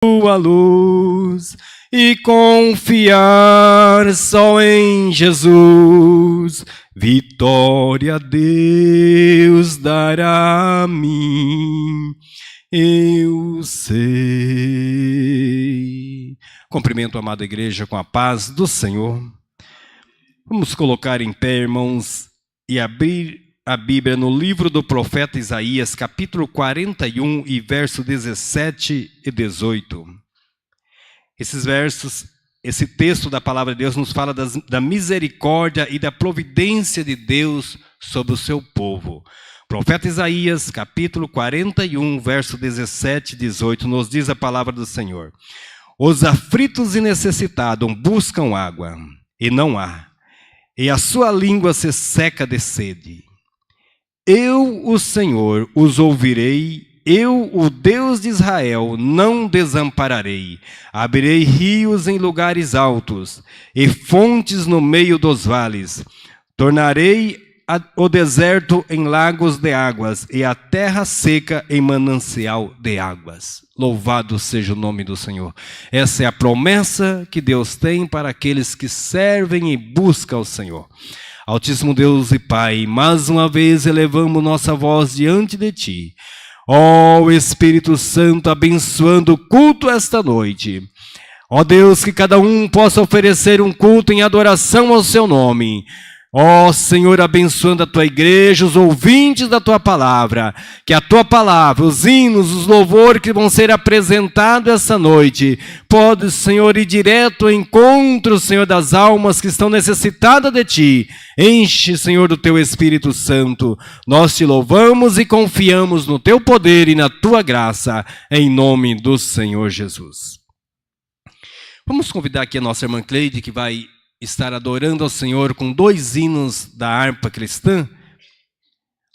tua luz e confiar só em Jesus. Vitória Deus dará a mim, eu sei. Cumprimento a amada igreja com a paz do Senhor. Vamos colocar em pé, irmãos, e abrir a Bíblia no livro do profeta Isaías, capítulo 41 e verso 17 e 18. Esses versos, esse texto da palavra de Deus nos fala da misericórdia e da providência de Deus sobre o seu povo. Profeta Isaías, capítulo 41, verso 17 e 18, nos diz a palavra do Senhor: os aflitos e necessitados buscam água, e não há, e a sua língua se seca de sede. Eu, o Senhor, os ouvirei, eu, o Deus de Israel, não desampararei. Abrirei rios em lugares altos, e fontes no meio dos vales. Tornarei o deserto em lagos de águas, e a terra seca em manancial de águas. Louvado seja o nome do Senhor. Essa é a promessa que Deus tem para aqueles que servem e buscam o Senhor. Altíssimo Deus e Pai, mais uma vez elevamos nossa voz diante de Ti. Ó Espírito Santo, abençoando o culto esta noite. Ó Deus, que cada um possa oferecer um culto em adoração ao Seu nome. Ó Senhor, abençoando a Tua igreja, os ouvintes da Tua palavra, que a Tua palavra, os hinos, os louvores que vão ser apresentados essa noite, pode, Senhor, ir direto ao encontro, Senhor, das almas que estão necessitadas de Ti. Enche, Senhor, do Teu Espírito Santo. Nós Te louvamos e confiamos no Teu poder e na Tua graça, em nome do Senhor Jesus. Vamos convidar aqui a nossa irmã Cleide, que vai estar adorando ao Senhor com 2 hinos da harpa cristã.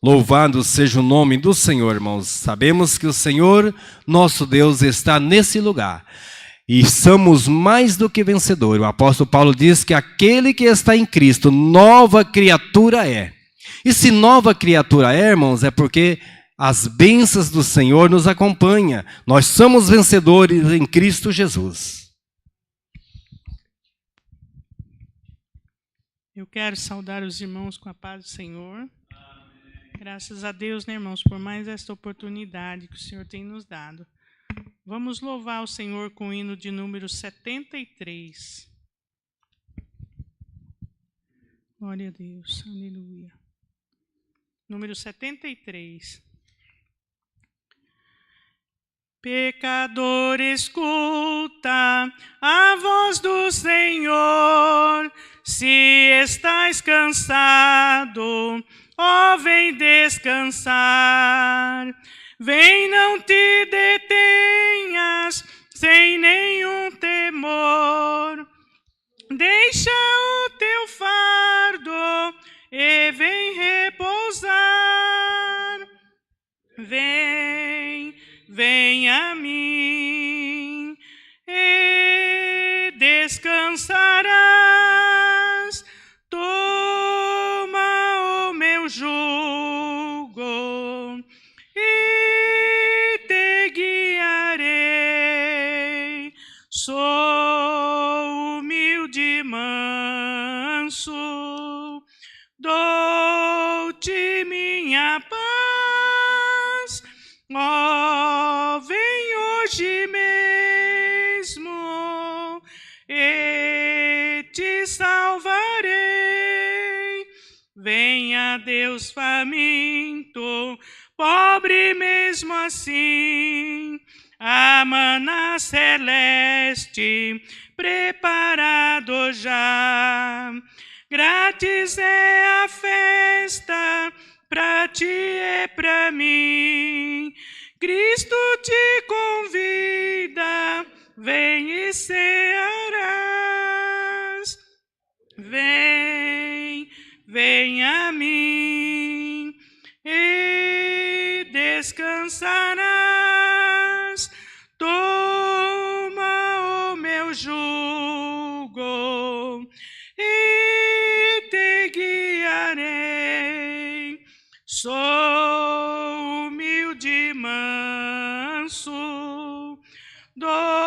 Louvado seja o nome do Senhor, irmãos. Sabemos que o Senhor, nosso Deus, está nesse lugar. E somos mais do que vencedores. O apóstolo Paulo diz que aquele que está em Cristo, nova criatura é. E se nova criatura é, irmãos, é porque as bênçãos do Senhor nos acompanham. Nós somos vencedores em Cristo Jesus. Eu quero saudar os irmãos com a paz do Senhor. Amém. Graças a Deus, né, irmãos, por mais esta oportunidade que o Senhor tem nos dado. Vamos louvar o Senhor com o hino de número 73. Glória a Deus, aleluia. Número 73. Pecador, escuta a voz do Senhor. Se estás cansado, ó, vem descansar. Vem, não te detenhas, sem nenhum temor. Deixa o teu fardo e vem repousar. Vem, vem a mim e descansarás. Toma o meu jugo e te guiarei. Sou humilde e manso, dou-te minha paz. Ó, vem hoje mesmo e te salvarei. Venha Deus faminto, pobre mesmo assim, a maná celeste preparado já. Grátis é a festa, pra ti e pra mim. Cristo te convida, vem e cearás. Vem, vem a mim e descansarás. Toma o meu jugo e te guiarei. Sou humilde e manso, dou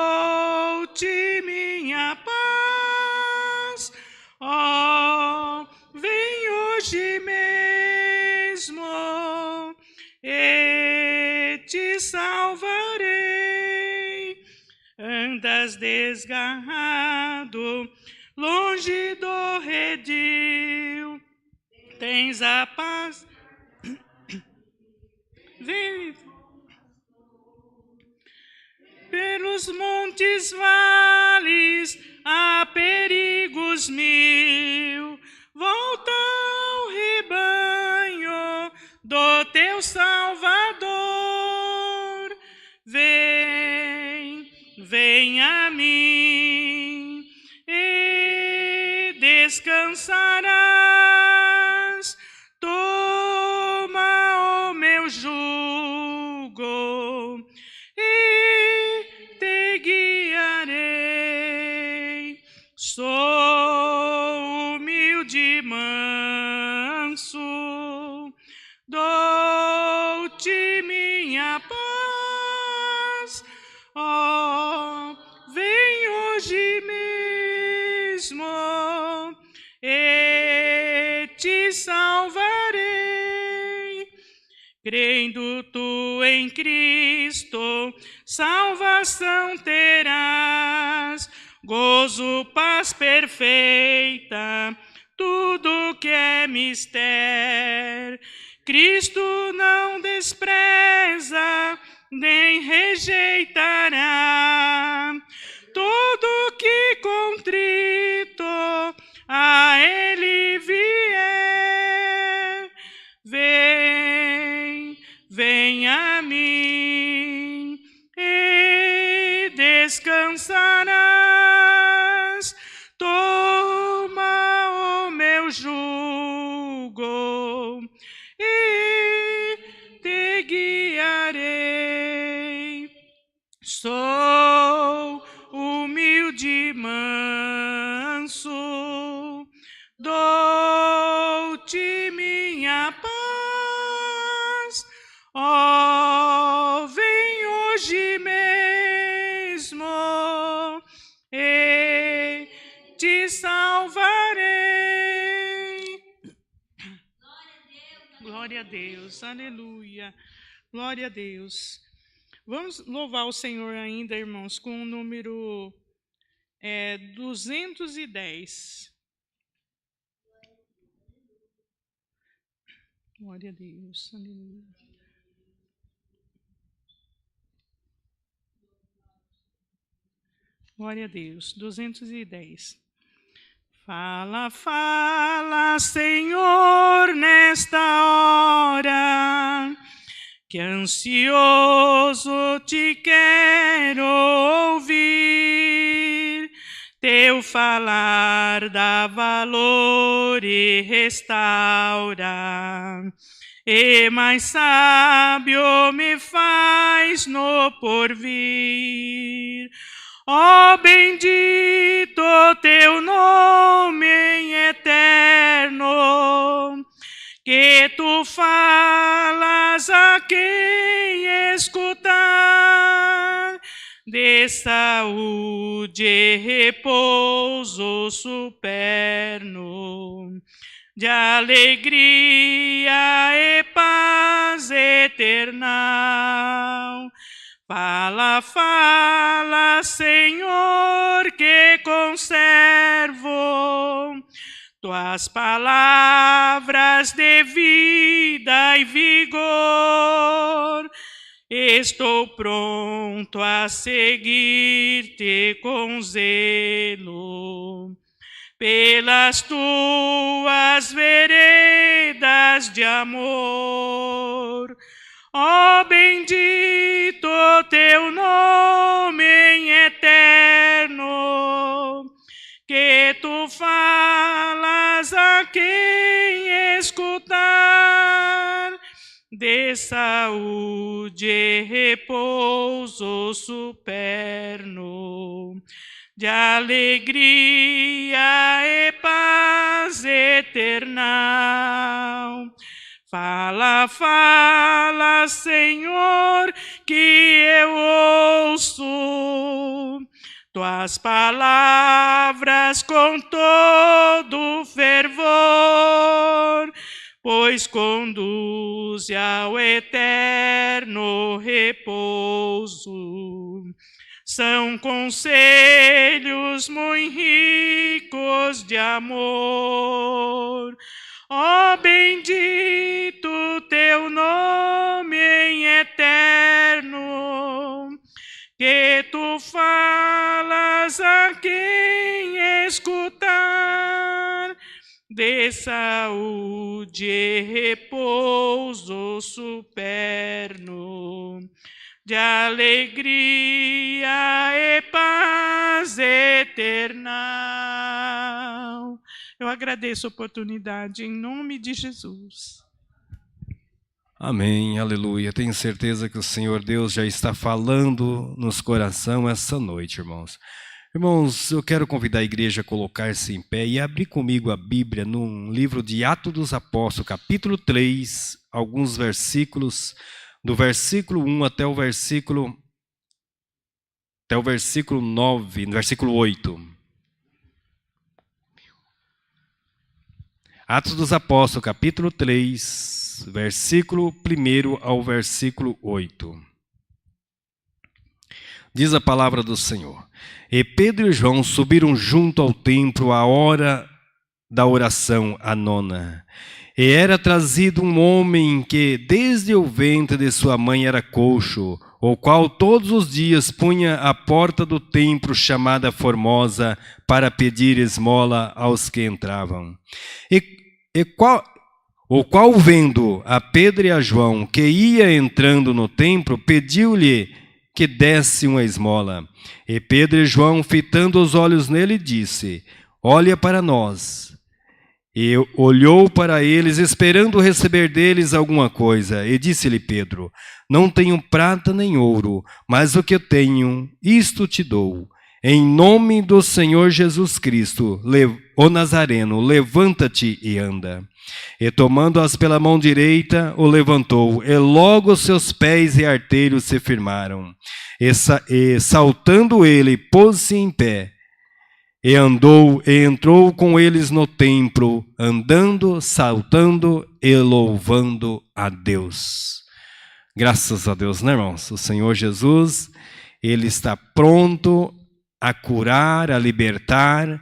dou-te minha paz. Oh, vem hoje mesmo e te salvarei. Andas desgarrado, longe do redil, tens a paz. Vem pelos montes, vales, há perigos mil. Volta ao rebanho do teu Salvador. Vem, vem a mim e descansarás. Toma o meu jugo e te guiarei. Sou humilde e manso, dou-te minha paz. Oh, vem hoje mesmo e te salvarei. Crendo tu em Cristo, salvação terás, gozo, paz perfeita, tudo que é mister. Cristo não despreza, nem rejeitará. Todo que contrito a Ele vier, vem, vem a mim e descansarás. Toma o meu jugo e te guiarei. Sou humilde e manso, dou-te minha paz. Oh, vem hoje mesmo e te salvarei. Glória a Deus, aleluia. Glória a Deus. Vamos louvar o Senhor ainda, irmãos, com o número 210. Glória a Deus, aleluia. Glória a Deus, 210. Fala, fala, Senhor, nesta hora, que ansioso te quero ouvir. Teu falar dá valor e restaura, e mais sábio me faz no porvir. Ó bendito teu nome eterno, que tu falas a quem escutar, de saúde e repouso superno, de alegria e paz eternal. Fala, fala, Senhor, que conservo tuas palavras de vida e vigor. Estou pronto a seguir-te com zelo, pelas tuas veredas de amor. Ó bendito teu nome eterno, que tu falas a quem escutar, de saúde e repouso superno, de alegria e paz eternal. Fala, fala, Senhor, que eu ouço tuas palavras com todo fervor, pois conduz ao eterno repouso. São conselhos muito ricos de amor. Ó bendito teu nome em eterno, que tu falas a quem escutar, de saúde e repouso superno, de alegria e paz eternal. Eu agradeço a oportunidade em nome de Jesus. Amém, aleluia. Tenho certeza que o Senhor Deus já está falando nos corações essa noite, irmãos. Irmãos, eu quero convidar a igreja a colocar-se em pé e abrir comigo a Bíblia no livro de Atos dos Apóstolos, capítulo 3, alguns versículos, do versículo 1 até o versículo 9, no versículo 8. Atos dos Apóstolos, capítulo 3, versículo 1 ao versículo 8. Diz a palavra do Senhor: E Pedro e João subiram junto ao templo à hora da oração, a nona. E era trazido um homem que desde o ventre de sua mãe era coxo, o qual todos os dias punha à porta do templo chamada Formosa para pedir esmola aos que entravam. O qual vendo a Pedro e a João que ia entrando no templo, pediu-lhe que desse uma esmola. E Pedro e João, fitando os olhos nele, disse: Olha para nós. E olhou para eles, esperando receber deles alguma coisa. E disse-lhe Pedro: Não tenho prata nem ouro, mas o que eu tenho, isto te dou. Em nome do Senhor Jesus Cristo, o Nazareno, levanta-te e anda. E tomando-as pela mão direita, o levantou, e logo seus pés e artelhos se firmaram. E saltando ele, pôs-se em pé, e andou, e entrou com eles no templo, andando, saltando e louvando a Deus. Graças a Deus, né, irmãos? O Senhor Jesus, Ele está pronto a curar, a libertar,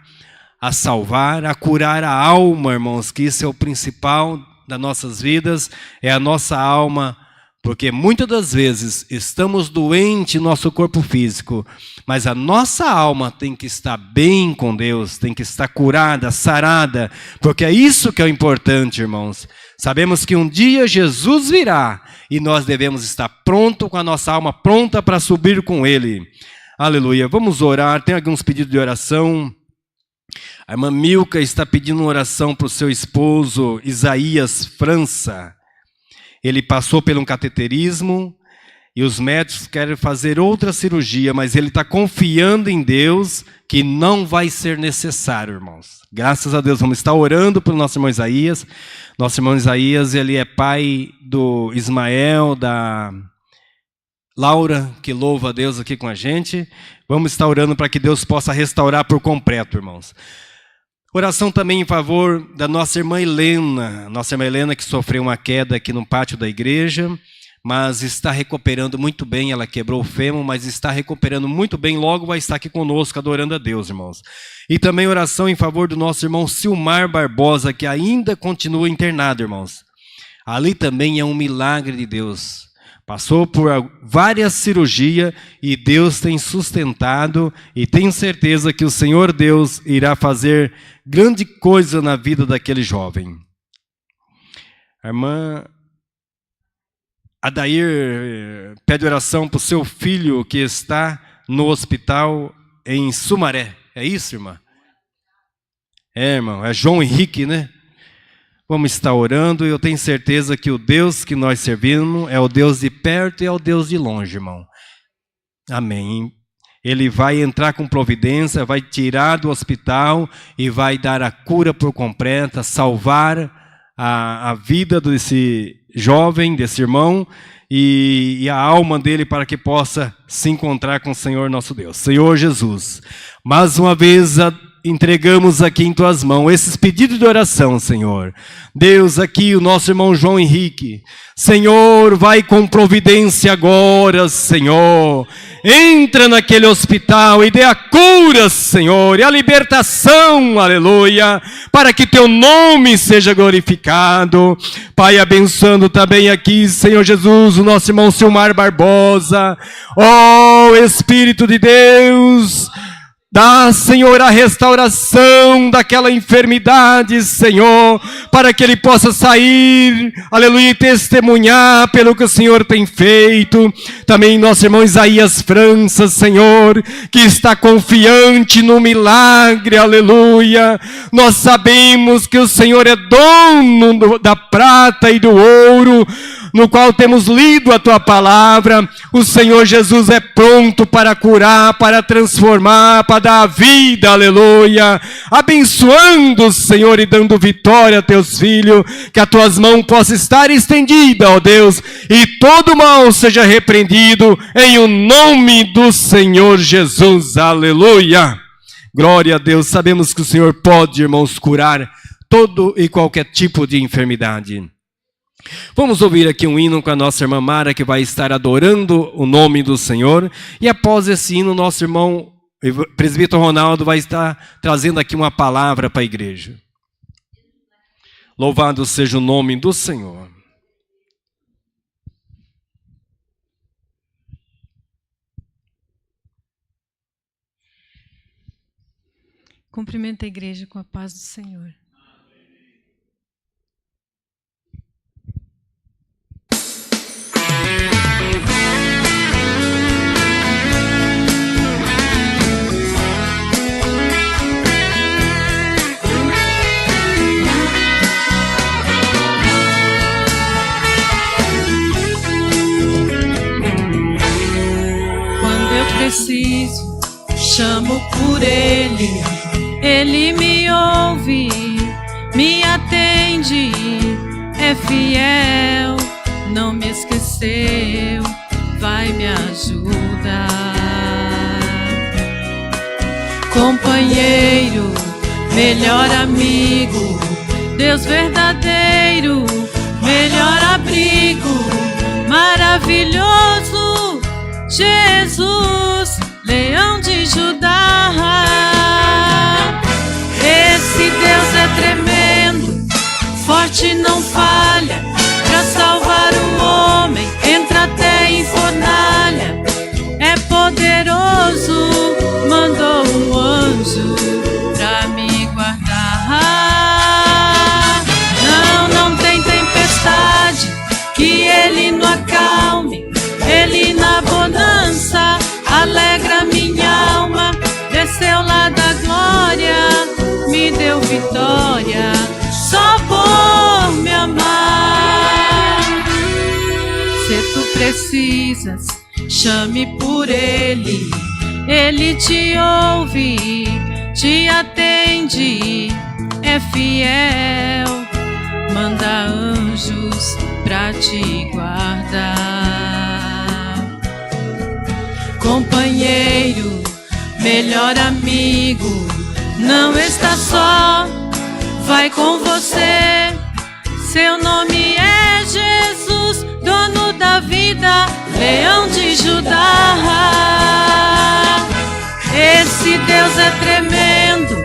a salvar, a curar a alma, irmãos, que isso é o principal das nossas vidas, é a nossa alma, porque muitas das vezes estamos doentes em nosso corpo físico, mas a nossa alma tem que estar bem com Deus, tem que estar curada, sarada, porque é isso que é o importante, irmãos. Sabemos que um dia Jesus virá e nós devemos estar pronto com a nossa alma pronta para subir com Ele. Aleluia. Vamos orar. Tem alguns pedidos de oração. A irmã Milka está pedindo uma oração para o seu esposo, Isaías França. Ele passou por um cateterismo e os médicos querem fazer outra cirurgia, mas ele está confiando em Deus que não vai ser necessário, irmãos. Graças a Deus. Vamos estar orando pelo nosso irmão Isaías. Nosso irmão Isaías, ele é pai do Ismael, da Laura, que louva a Deus aqui com a gente. Vamos estar orando para que Deus possa restaurar por completo, irmãos. Oração também em favor da nossa irmã Helena. Nossa irmã Helena que sofreu uma queda aqui no pátio da igreja, mas está recuperando muito bem. Ela quebrou o fêmur, mas está recuperando muito bem. Logo vai estar aqui conosco adorando a Deus, irmãos. E também oração em favor do nosso irmão Silmar Barbosa, que ainda continua internado, irmãos. Ali também é um milagre de Deus. Passou por várias cirurgias e Deus tem sustentado, e tenho certeza que o Senhor Deus irá fazer grande coisa na vida daquele jovem. A irmã Adair pede oração para o seu filho que está no hospital em Sumaré. É isso, irmã? É, irmão, é João Henrique, né? Vamos estar orando e eu tenho certeza que o Deus que nós servimos é o Deus de perto e é o Deus de longe, irmão. Amém. Ele vai entrar com providência, vai tirar do hospital e vai dar a cura por completa, salvar a vida desse jovem, desse irmão, e a alma dele para que possa se encontrar com o Senhor nosso Deus. Senhor Jesus, mais uma vez entregamos aqui em tuas mãos esses pedidos de oração, Senhor. Deus, aqui o nosso irmão João Henrique. Senhor, vai com providência agora, Senhor. Entra naquele hospital e dê a cura, Senhor, e a libertação, aleluia, para que teu nome seja glorificado. Pai, abençoando também aqui, Senhor Jesus, o nosso irmão Silmar Barbosa. Oh, Espírito de Deus, dá, Senhor, a restauração daquela enfermidade, Senhor, para que ele possa sair, aleluia, e testemunhar pelo que o Senhor tem feito. Também nosso irmão Isaías França, Senhor, que está confiante no milagre, aleluia. Nós sabemos que o Senhor é dono da prata e do ouro, no qual temos lido a tua palavra. O Senhor Jesus é pronto para curar, para transformar, para dar a vida, aleluia. Abençoando, Senhor, e dando vitória a teus filhos, que as tuas mãos possam estar estendidas, ó Deus, e todo mal seja repreendido em o nome do Senhor Jesus, aleluia. Glória a Deus. Sabemos que o Senhor pode, irmãos, curar todo e qualquer tipo de enfermidade. Vamos ouvir aqui um hino com a nossa irmã Mara, que vai estar adorando o nome do Senhor. E após esse hino, nosso irmão presbítero Ronaldo vai estar trazendo aqui uma palavra para a igreja. Louvado seja o nome do Senhor. Cumprimento a igreja com a paz do Senhor. Quando eu preciso, chamo por Ele, Ele me ouve, me atende, é fiel, não me esqueceu, vai me ajudar. Companheiro, melhor amigo, Deus verdadeiro, melhor abrigo, maravilhoso, Jesus, leão de Judá. Esse Deus é tremendo, forte não falha, pra salvar o homem, entra até em fornalha. É poderoso, mandou um anjo pra me guardar. Não tem tempestade que ele não acalme, ele na bonança alegra minha alma. Desceu lá da glória, me deu vitória, só por me amar. Se tu precisas, chame por Ele, Ele te ouve, te atende, é fiel, manda anjos pra te guardar. Companheiro, melhor amigo, não está só, vai com você. Seu nome é Jesus, dono da vida, leão de Judá. Esse Deus é tremendo,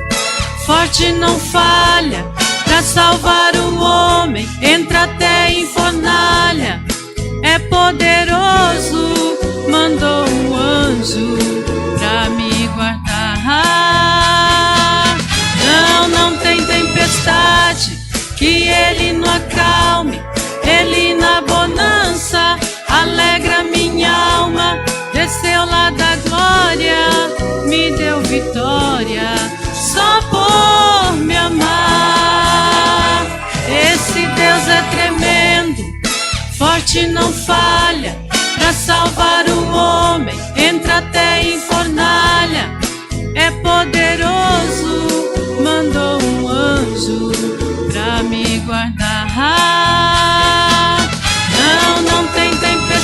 forte não falha, pra salvar o homem, entra até em fornalha. É poderoso, mandou um anjo pra me guardar. Não tem tempestade que ele não acalme, ele na bonança alegra minha alma. Desceu lá da glória, me deu vitória, só por me amar. Esse Deus é tremendo, forte não falha, pra salvar o homem, entra até em fornalha. É poderoso, mandou um anjo pra me guardar. Não tem tempestade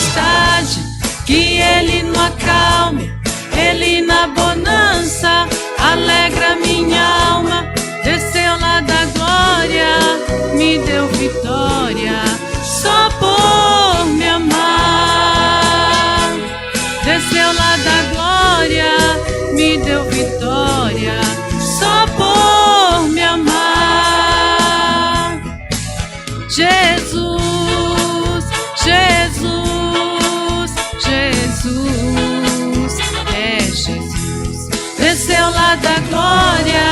da glória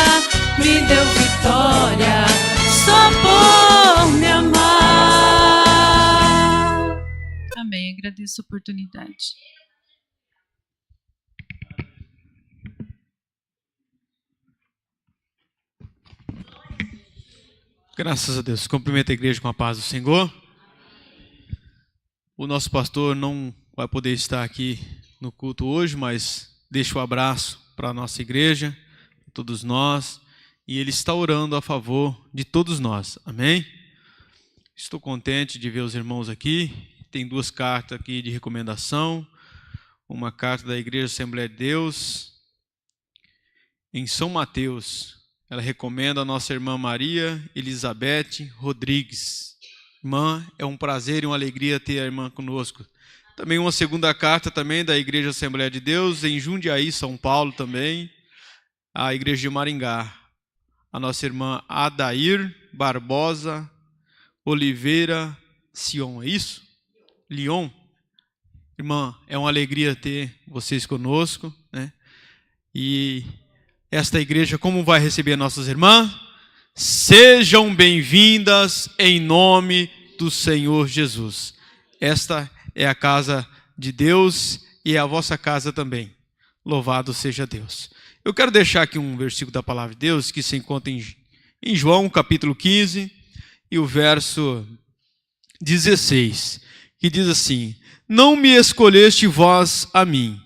me deu vitória só por me amar. Amém. Agradeço a oportunidade. Graças a Deus. Cumprimento a igreja com a paz do Senhor. O nosso pastor não vai poder estar aqui no culto hoje, mas deixa o abraço para a nossa igreja, todos nós, e ele está orando a favor de todos nós. Amém? Estou contente de ver os irmãos aqui. Tem 2 cartas aqui de recomendação. Uma carta da Igreja Assembleia de Deus em São Mateus. Ela recomenda a nossa irmã Maria Elizabeth Rodrigues. Irmã, é um prazer e uma alegria ter a irmã conosco. Também uma 2ª carta também da Igreja Assembleia de Deus em Jundiaí, São Paulo também. A Igreja de Maringá. A nossa irmã Adair Barbosa Oliveira Sion, é isso? Lyon. Irmã, é uma alegria ter vocês conosco, né? E esta igreja, como vai receber nossas irmãs? Sejam bem-vindas em nome do Senhor Jesus. Esta é a casa de Deus e é a vossa casa também. Louvado seja Deus. Eu quero deixar aqui um versículo da palavra de Deus que se encontra em João, capítulo 15, e o verso 16, que diz assim: não me escolheste vós a mim,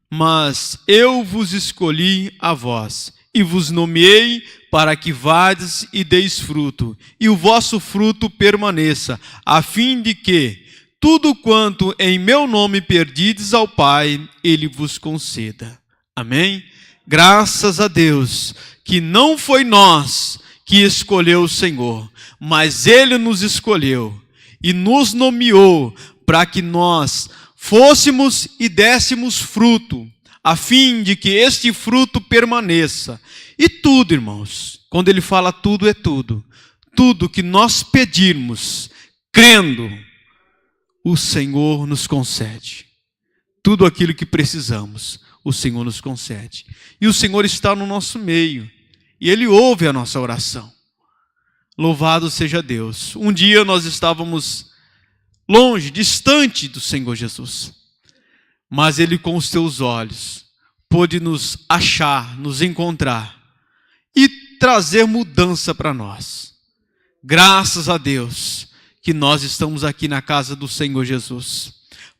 mas eu vos escolhi a vós, e vos nomeei para que vades e deis fruto, e o vosso fruto permaneça, a fim de que tudo quanto em meu nome perdides ao Pai, Ele vos conceda. Amém? Graças a Deus, que não foi nós que escolheu o Senhor, mas Ele nos escolheu e nos nomeou para que nós fôssemos e dessemos fruto, a fim de que este fruto permaneça. E tudo, irmãos, quando ele fala tudo, é tudo. Tudo que nós pedirmos, crendo, o Senhor nos concede. Tudo aquilo que precisamos, o Senhor nos concede. E o Senhor está no nosso meio, e Ele ouve a nossa oração. Louvado seja Deus. Um dia nós estávamos longe, distante do Senhor Jesus. Mas Ele com os seus olhos pôde nos achar, nos encontrar e trazer mudança para nós. Graças a Deus que nós estamos aqui na casa do Senhor Jesus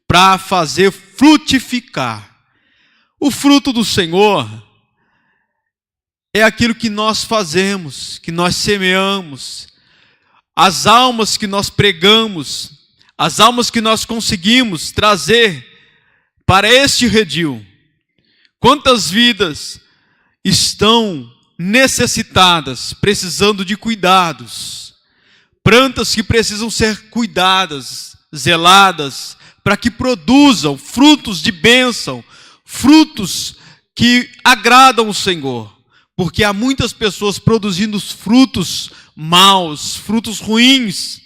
para fazer frutificar. O fruto do Senhor é aquilo que nós fazemos, que nós semeamos, as almas que nós pregamos, as almas que nós conseguimos trazer para este redil. Quantas vidas estão necessitadas, precisando de cuidados, plantas que precisam ser cuidadas, zeladas, para que produzam frutos de bênção, frutos que agradam o Senhor, porque há muitas pessoas produzindo frutos maus, frutos ruins,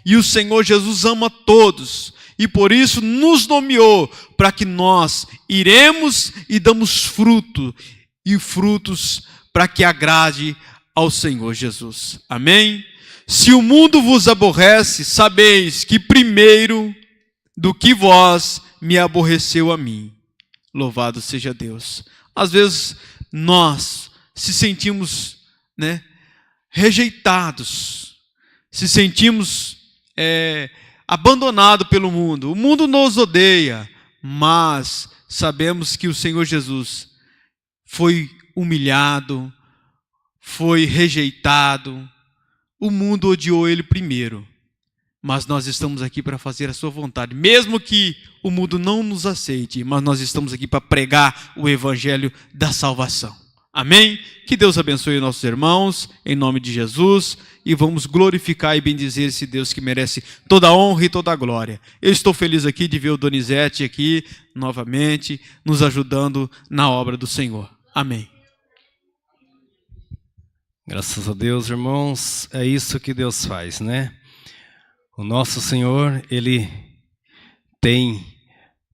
e o Senhor Jesus ama todos, e por isso nos nomeou para que nós iremos e damos fruto, e frutos para que agrade ao Senhor Jesus. Amém? Se o mundo vos aborrece, sabeis que primeiro do que vós me aborreceu a mim. Louvado seja Deus. Às vezes nós se sentimos, rejeitados, se sentimos abandonados pelo mundo. O mundo nos odeia, mas sabemos que o Senhor Jesus foi humilhado, foi rejeitado. O mundo odiou Ele primeiro, mas nós estamos aqui para fazer a sua vontade, mesmo que o mundo não nos aceite, mas nós estamos aqui para pregar o evangelho da salvação. Amém? Que Deus abençoe nossos irmãos, em nome de Jesus, e vamos glorificar e bendizer esse Deus que merece toda a honra e toda a glória. Eu estou feliz aqui de ver o Donizete aqui, novamente, nos ajudando na obra do Senhor. Amém. Graças a Deus, irmãos, é isso que Deus faz, né? O nosso Senhor, Ele tem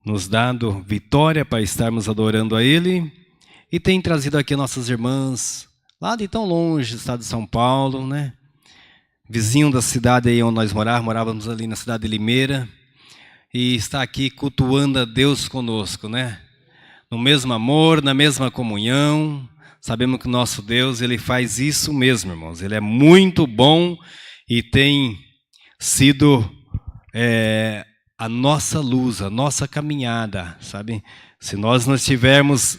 nos dado vitória para estarmos adorando a Ele, e tem trazido aqui nossas irmãs, lá de tão longe, estado de São Paulo, né? Vizinho da cidade aí onde nós morávamos ali na cidade de Limeira, e está aqui cultuando a Deus conosco, né? No mesmo amor, na mesma comunhão. Sabemos que o nosso Deus, Ele faz isso mesmo, irmãos. Ele é muito bom e tem sido a nossa luz, a nossa caminhada, sabe? Se nós não estivermos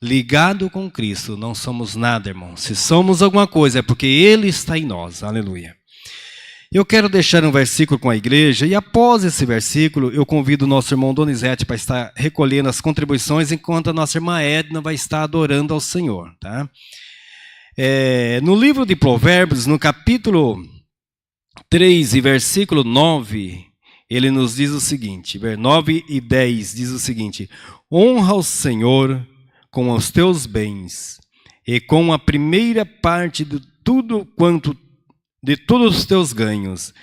ligados com Cristo, não somos nada, irmãos. Se somos alguma coisa, é porque Ele está em nós. Aleluia. Eu quero deixar um versículo com a igreja, e após esse versículo, eu convido o nosso irmão Donizete para estar recolhendo as contribuições, enquanto a nossa irmã Edna vai estar adorando ao Senhor. Tá? No livro de Provérbios, no capítulo 3 e versículo 9, ele nos diz o seguinte, 9 e 10 diz o seguinte: honra o Senhor com os teus bens, e com a primeira parte de tudo quanto de todos os teus ganhos,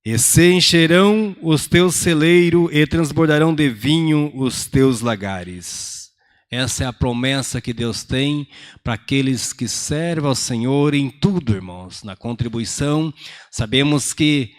e se encherão os teus celeiros e transbordarão de vinho os teus lagares. Essa é a promessa que Deus tem para aqueles que servem ao Senhor em tudo, irmãos. Na contribuição, sabemos que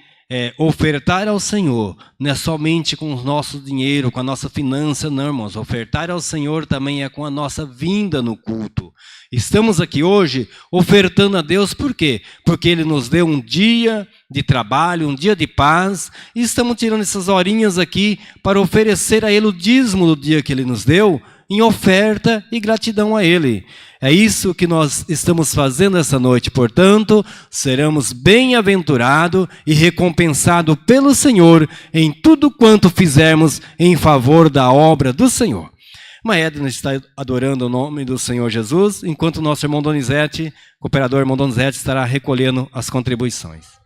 ofertar ao Senhor não é somente com o nosso dinheiro, com a nossa finança, não, irmãos. Ofertar ao Senhor também é com a nossa vinda no culto. Estamos aqui hoje ofertando a Deus, por quê? Porque Ele nos deu um dia de trabalho, um dia de paz, e estamos tirando essas horinhas aqui para oferecer a Ele o dízimo do dia que Ele nos deu, em oferta e gratidão a Ele. É isso que nós estamos fazendo essa noite. Portanto, seremos bem-aventurados e recompensados pelo Senhor em tudo quanto fizermos em favor da obra do Senhor. Mas Edna está adorando o nome do Senhor Jesus, enquanto o nosso irmão Donizete, cooperador irmão Donizete, estará recolhendo as contribuições.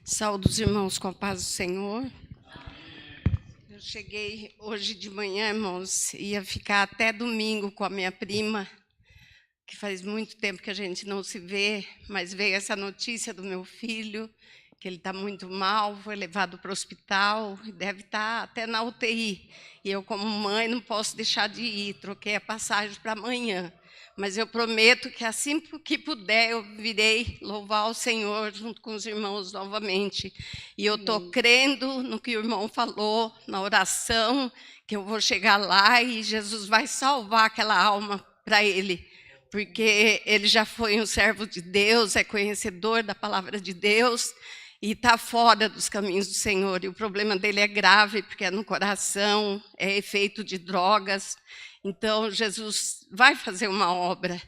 Saúdo os irmãos com a paz do Senhor. Eu cheguei hoje de manhã, irmãos, ia ficar até domingo com a minha prima, que faz muito tempo que a gente não se vê, mas veio essa notícia do meu filho, que ele está muito mal, foi levado para o hospital, deve estar até na UTI. E eu, como mãe, não posso deixar de ir, troquei a passagem para amanhã. Mas eu prometo que assim que puder, eu virei louvar o Senhor junto com os irmãos novamente. E eu estou crendo no que o irmão falou, na oração, que eu vou chegar lá e Jesus vai salvar aquela alma para ele. Porque ele já foi um servo de Deus, é conhecedor da palavra de Deus e está fora dos caminhos do Senhor. E o problema dele é grave, porque é no coração, é efeito de drogas. Então, Jesus vai fazer uma obra.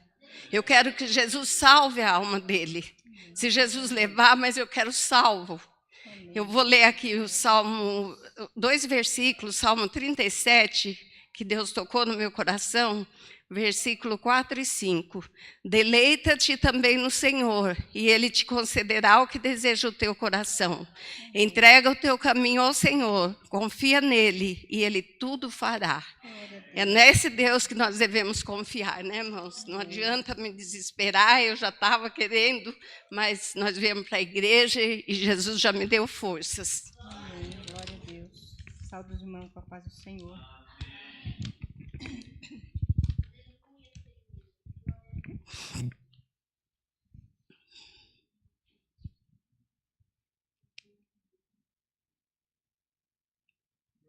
Eu quero que Jesus salve a alma dele. Se Jesus levar, mas eu quero salvo. Eu vou ler aqui o Salmo, 2 versículos, Salmo 37, que Deus tocou no meu coração, versículo 4 e 5. Deleita-te também no Senhor, e Ele te concederá o que deseja o teu coração. Entrega o teu caminho ao Senhor, confia nele, e Ele tudo fará. É nesse Deus que nós devemos confiar, né, irmãos? Não adianta me desesperar, eu já estava querendo, mas nós viemos para a igreja e Jesus já me deu forças. Amém. Glória a Deus. Saúde os irmãos com a paz do Senhor.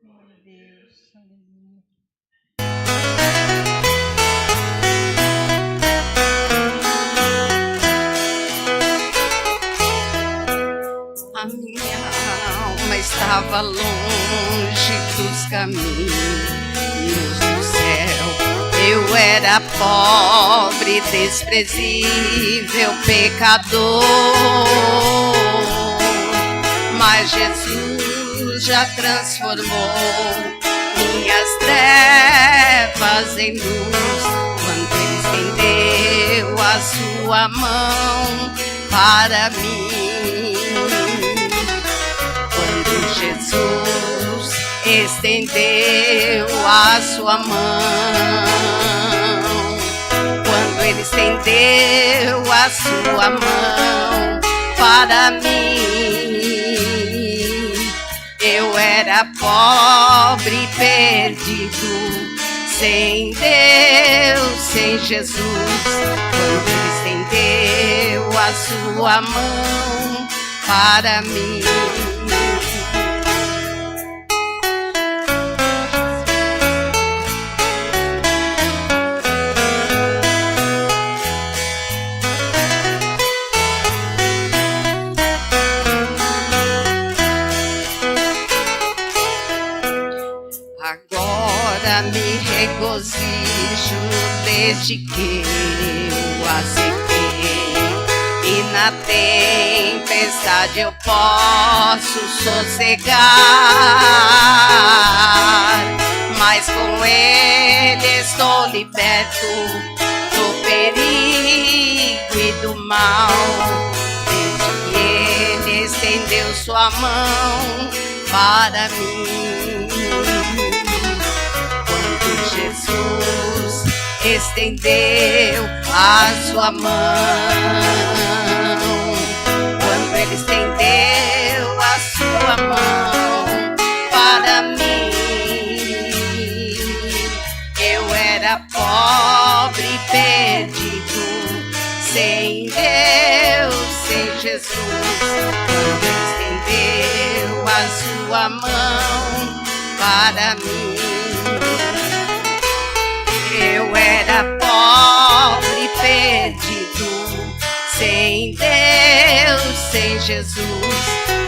Glória a Deus. Aleluia. A minha alma estava longe dos caminhos do céu. Eu era pobre, desprezível, pecador. Mas Jesus já transformou minhas trevas em luz, quando Ele estendeu a sua mão para mim. Quando Jesus estendeu a sua mão. Quando ele estendeu a sua mão para mim, eu era pobre e perdido, sem Deus, sem Jesus. Quando ele estendeu a sua mão para mim. Agora me regozijo desde que eu aceitei, e na tempestade eu posso sossegar, mas com ele estou liberto do perigo e do mal, desde que ele estendeu sua mão para mim. Jesus estendeu a sua mão, quando ele estendeu a sua mão para mim, eu era pobre e perdido, sem Deus, sem Jesus. Quando ele estendeu a sua mão para mim, eu era pobre e perdido, sem Deus, sem Jesus.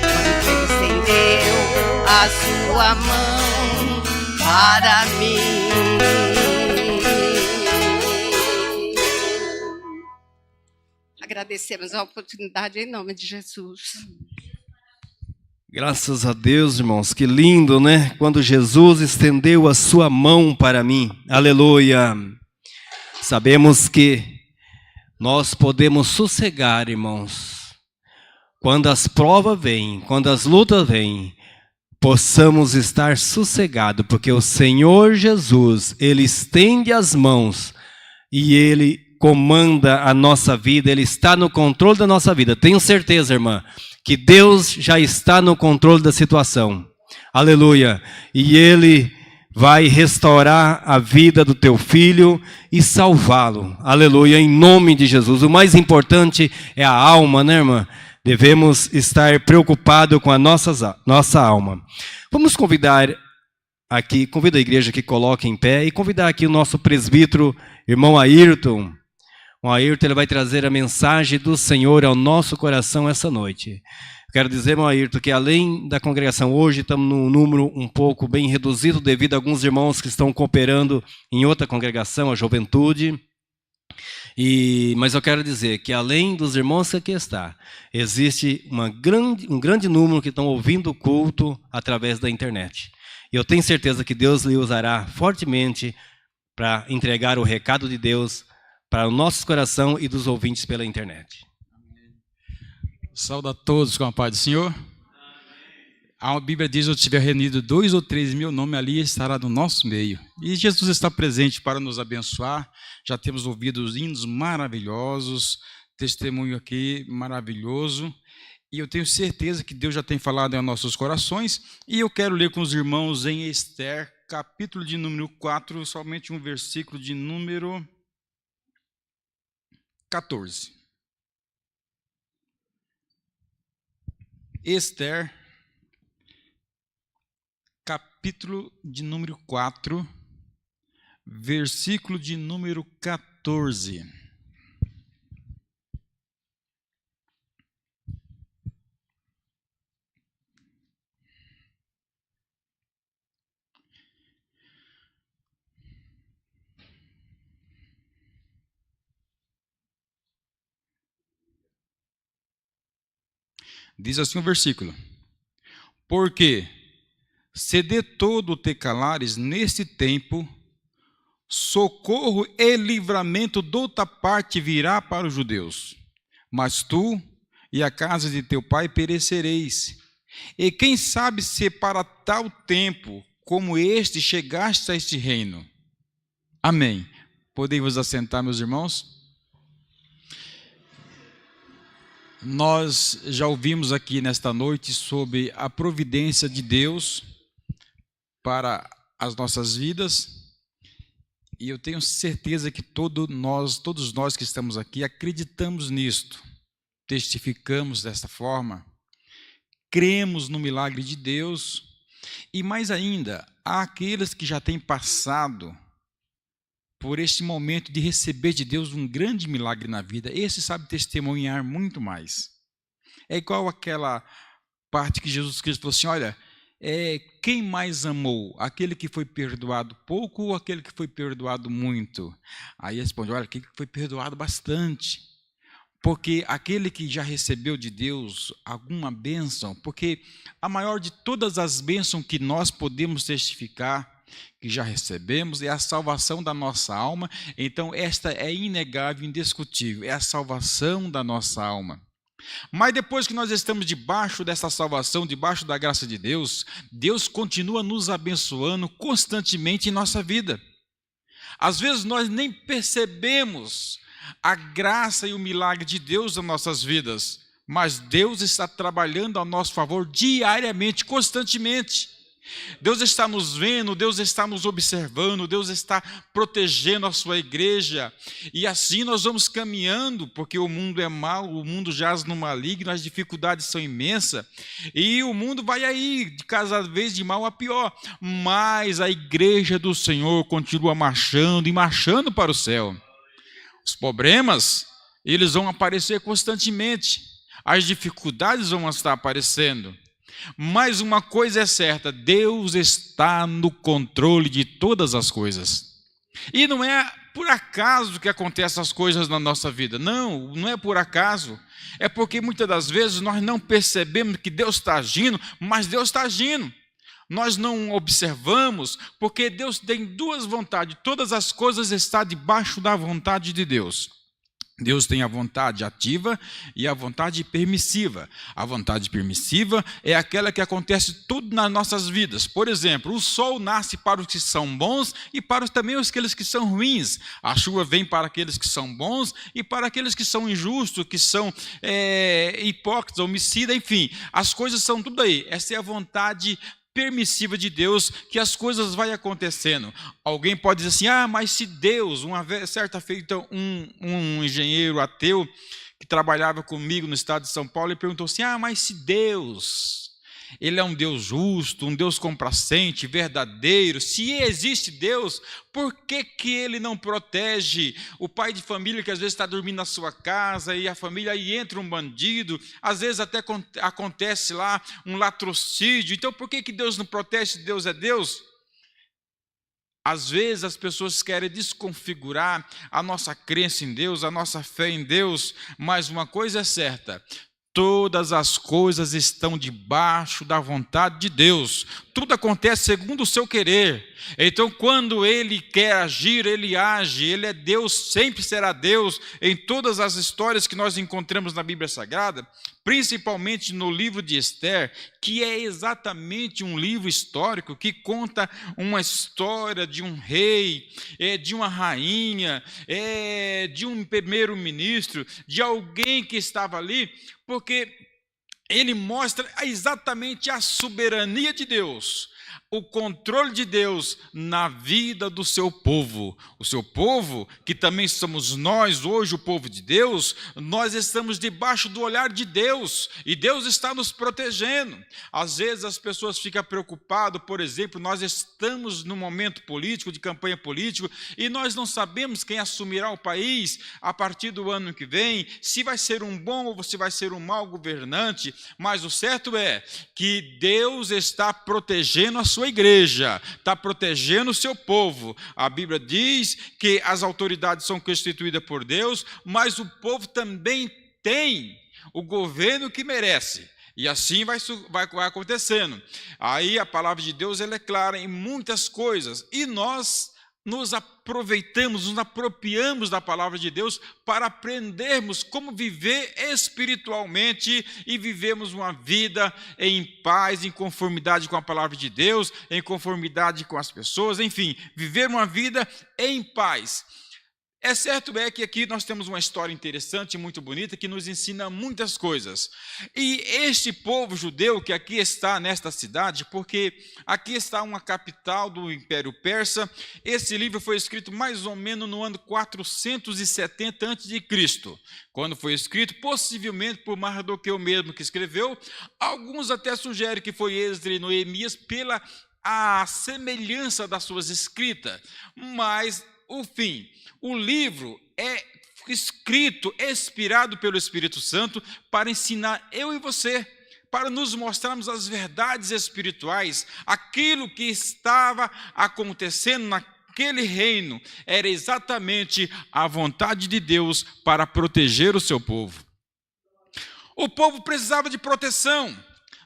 Quando ele estendeu a sua mão para mim. Agradecemos a oportunidade em nome de Jesus. Graças a Deus, irmãos, que lindo, né? Quando Jesus estendeu a sua mão para mim. Aleluia. Sabemos que nós podemos sossegar, irmãos. Quando as provas vêm, quando as lutas vêm, possamos estar sossegados, porque o Senhor Jesus, Ele estende as mãos e Ele comanda a nossa vida, Ele está no controle da nossa vida. Tenho certeza, irmã, que Deus já está no controle da situação. Aleluia. E Ele vai restaurar a vida do teu filho e salvá-lo. Aleluia, em nome de Jesus. O mais importante é a alma, né, irmã? Devemos estar preocupados com a nossa alma. Vamos convidar aqui, convido a igreja que coloque em pé e convidar aqui o nosso presbítero, irmão Ayrton. O Ayrton, ele vai trazer a mensagem do Senhor ao nosso coração essa noite. Quero dizer, irmão Ayrton, que além da congregação hoje, estamos num número um pouco bem reduzido devido a alguns irmãos que estão cooperando em outra congregação, a juventude. Mas eu quero dizer que além dos irmãos que aqui estão, existe um grande número que estão ouvindo o culto através da internet. E eu tenho certeza que Deus lhe usará fortemente para entregar o recado de Deus para o nosso coração e dos ouvintes pela internet. Saúde a todos com a paz do Senhor. A Bíblia diz: onde tiver reunido 2 ou 3 em meu nome, ali estará no nosso meio. E Jesus está presente para nos abençoar. Já temos ouvido os hinos maravilhosos, testemunho aqui maravilhoso. E eu tenho certeza que Deus já tem falado em nossos corações. E eu quero ler com os irmãos em Esther, capítulo de número 4, somente um versículo de número 14. Esther, capítulo de número 4, versículo de número 14. Diz assim o versículo: porque se de todo te calares neste tempo, socorro e livramento de outra parte virá para os judeus. Mas tu e a casa de teu pai perecereis. E quem sabe se para tal tempo como este chegastes a este reino. Amém. Podem vos assentar, meus irmãos? Nós já ouvimos aqui nesta noite sobre a providência de Deus para as nossas vidas, e eu tenho certeza que todos nós que estamos aqui acreditamos nisto, testificamos desta forma, cremos no milagre de Deus, e mais ainda, há aqueles que já têm passado por este momento de receber de Deus um grande milagre na vida. Esse sabe testemunhar muito mais. É igual aquela parte que Jesus Cristo falou assim, olha, quem mais amou? Aquele que foi perdoado pouco ou aquele que foi perdoado muito? Aí responde, olha, aquele que foi perdoado bastante. Porque aquele que já recebeu de Deus alguma bênção, porque a maior de todas as bênçãos que nós podemos testificar, que já recebemos, é a salvação da nossa alma. Então esta é inegável, indiscutível, é a salvação da nossa alma. Mas depois que nós estamos debaixo dessa salvação, debaixo da graça de Deus, Deus continua nos abençoando constantemente em nossa vida. Às vezes nós nem percebemos a graça e o milagre de Deus nas nossas vidas, mas Deus está trabalhando a nosso favor diariamente, constantemente. Deus está nos vendo, Deus está nos observando, Deus está protegendo a sua igreja, e assim nós vamos caminhando, porque o mundo é mau, o mundo jaz no maligno, as dificuldades são imensas, e o mundo vai aí, de cada vez de mal a pior, mas a igreja do Senhor continua marchando e marchando para o céu. Os problemas, eles vão aparecer constantemente, as dificuldades vão estar aparecendo, mas uma coisa é certa, Deus está no controle de todas as coisas. E não é por acaso que acontecem as coisas na nossa vida. Não é por acaso. É porque muitas das vezes nós não percebemos que Deus está agindo, mas Deus está agindo. Nós não observamos, porque Deus tem duas vontades. Todas as coisas estão debaixo da vontade de Deus. Deus tem a vontade ativa e a vontade permissiva. A vontade permissiva é aquela que acontece tudo nas nossas vidas. Por exemplo, o sol nasce para os que são bons e para também aqueles que são ruins. A chuva vem para aqueles que são bons e para aqueles que são injustos, que são hipócritas, homicidas, enfim. As coisas são tudo aí. Essa é a vontade permissiva de Deus, que as coisas vai acontecendo. Alguém pode dizer assim, mas se Deus, uma vez, certa feita, um engenheiro ateu que trabalhava comigo no estado de São Paulo, ele perguntou assim, mas se Deus, ele é um Deus justo, um Deus complacente, verdadeiro, se existe Deus, por que ele não protege o pai de família que às vezes está dormindo na sua casa e a família aí entra um bandido, às vezes até acontece lá um latrocínio, então por que Deus não protege se Deus é Deus? Às vezes as pessoas querem desconfigurar a nossa crença em Deus, a nossa fé em Deus, mas uma coisa é certa, todas as coisas estão debaixo da vontade de Deus. Tudo acontece segundo o seu querer. Então, quando Ele quer agir, Ele age. Ele é Deus, sempre será Deus. Em todas as histórias que nós encontramos na Bíblia Sagrada, principalmente no livro de Esther, que é exatamente um livro histórico que conta uma história de um rei, de uma rainha, de um primeiro-ministro, de alguém que estava ali, porque ele mostra exatamente a soberania de Deus, o controle de Deus na vida do seu povo. O seu povo, que também somos nós hoje, o povo de Deus, nós estamos debaixo do olhar de Deus, e Deus está nos protegendo. Às vezes as pessoas ficam preocupadas, por exemplo, nós estamos num momento político, de campanha política, e nós não sabemos quem assumirá o país a partir do ano que vem, se vai ser um bom ou se vai ser um mau governante, mas o certo é que Deus está protegendo a sua igreja, está protegendo o seu povo. A Bíblia diz que as autoridades são constituídas por Deus, mas o povo também tem o governo que merece. E assim vai acontecendo. Aí a palavra de Deus ela é clara em muitas coisas. E nós nos aproveitamos, nos apropriamos da palavra de Deus para aprendermos como viver espiritualmente e vivemos uma vida em paz, em conformidade com a palavra de Deus, em conformidade com as pessoas, enfim, viver uma vida em paz. É certo que aqui nós temos uma história interessante e muito bonita que nos ensina muitas coisas. E este povo judeu que aqui está nesta cidade, porque aqui está uma capital do Império Persa, esse livro foi escrito mais ou menos no ano 470 a.C. Quando foi escrito, possivelmente por Mardoqueu mesmo que escreveu, alguns até sugerem que foi Esdras e Noemias pela a semelhança das suas escritas, mas o livro é escrito, inspirado pelo Espírito Santo, para ensinar eu e você, para nos mostrarmos as verdades espirituais, aquilo que estava acontecendo naquele reino, era exatamente a vontade de Deus para proteger o seu povo. O povo precisava de proteção.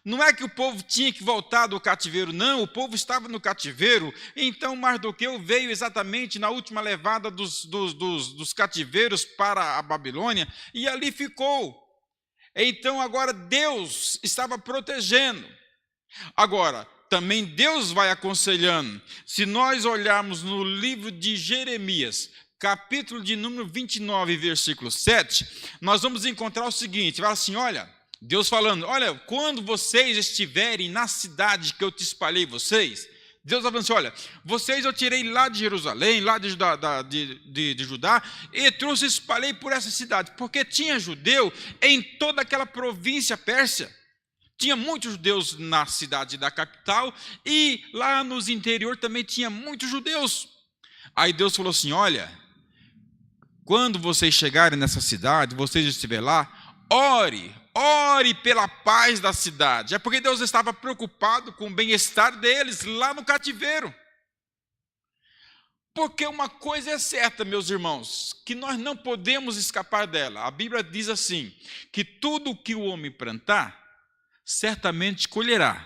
Não é que o povo tinha que voltar do cativeiro, não, o povo estava no cativeiro, então Mardoqueu veio exatamente na última levada dos cativeiros para a Babilônia, e ali ficou. Então agora Deus estava protegendo. Agora, também Deus vai aconselhando. Se nós olharmos no livro de Jeremias, capítulo de número 29, versículo 7, nós vamos encontrar o seguinte, vai assim, olha, Deus falando, olha, quando vocês estiverem na cidade que eu te espalhei vocês, Deus falando assim, olha, vocês eu tirei lá de Jerusalém, lá de Judá, e trouxe e espalhei por essa cidade, porque tinha judeu em toda aquela província pérsia. Tinha muitos judeus na cidade da capital, e lá nos interior também tinha muitos judeus. Aí Deus falou assim, olha, quando vocês chegarem nessa cidade, vocês estiverem lá, ore pela paz da cidade. É porque Deus estava preocupado com o bem-estar deles lá no cativeiro. Porque uma coisa é certa, meus irmãos, que nós não podemos escapar dela. A Bíblia diz assim, que tudo o que o homem plantar, certamente colherá.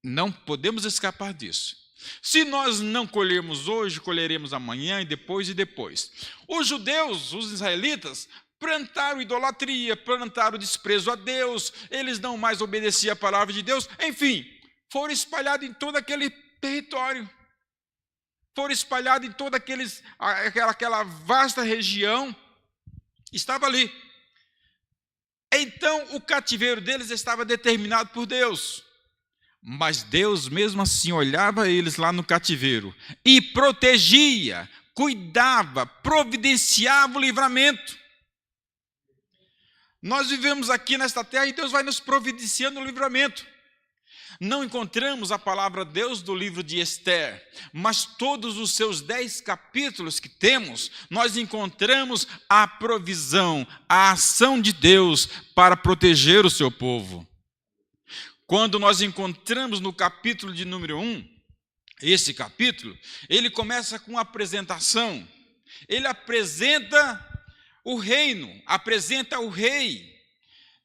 Não podemos escapar disso. Se nós não colhermos hoje, colheremos amanhã e depois e depois. Os judeus, os israelitas, plantaram idolatria, plantaram desprezo a Deus, eles não mais obedeciam a palavra de Deus, enfim, foram espalhados em todo aquele território, foram espalhados em toda aquela vasta região, estava ali. Então, o cativeiro deles estava determinado por Deus, mas Deus mesmo assim olhava eles lá no cativeiro e protegia, cuidava, providenciava o livramento. Nós vivemos aqui nesta terra e Deus vai nos providenciando o livramento. Não encontramos a palavra Deus do livro de Esther, mas todos os seus 10 capítulos que temos, nós encontramos a provisão, a ação de Deus para proteger o seu povo. Quando nós encontramos no capítulo de número 1, esse capítulo, ele começa com uma apresentação. Ele apresenta o reino, apresenta o rei,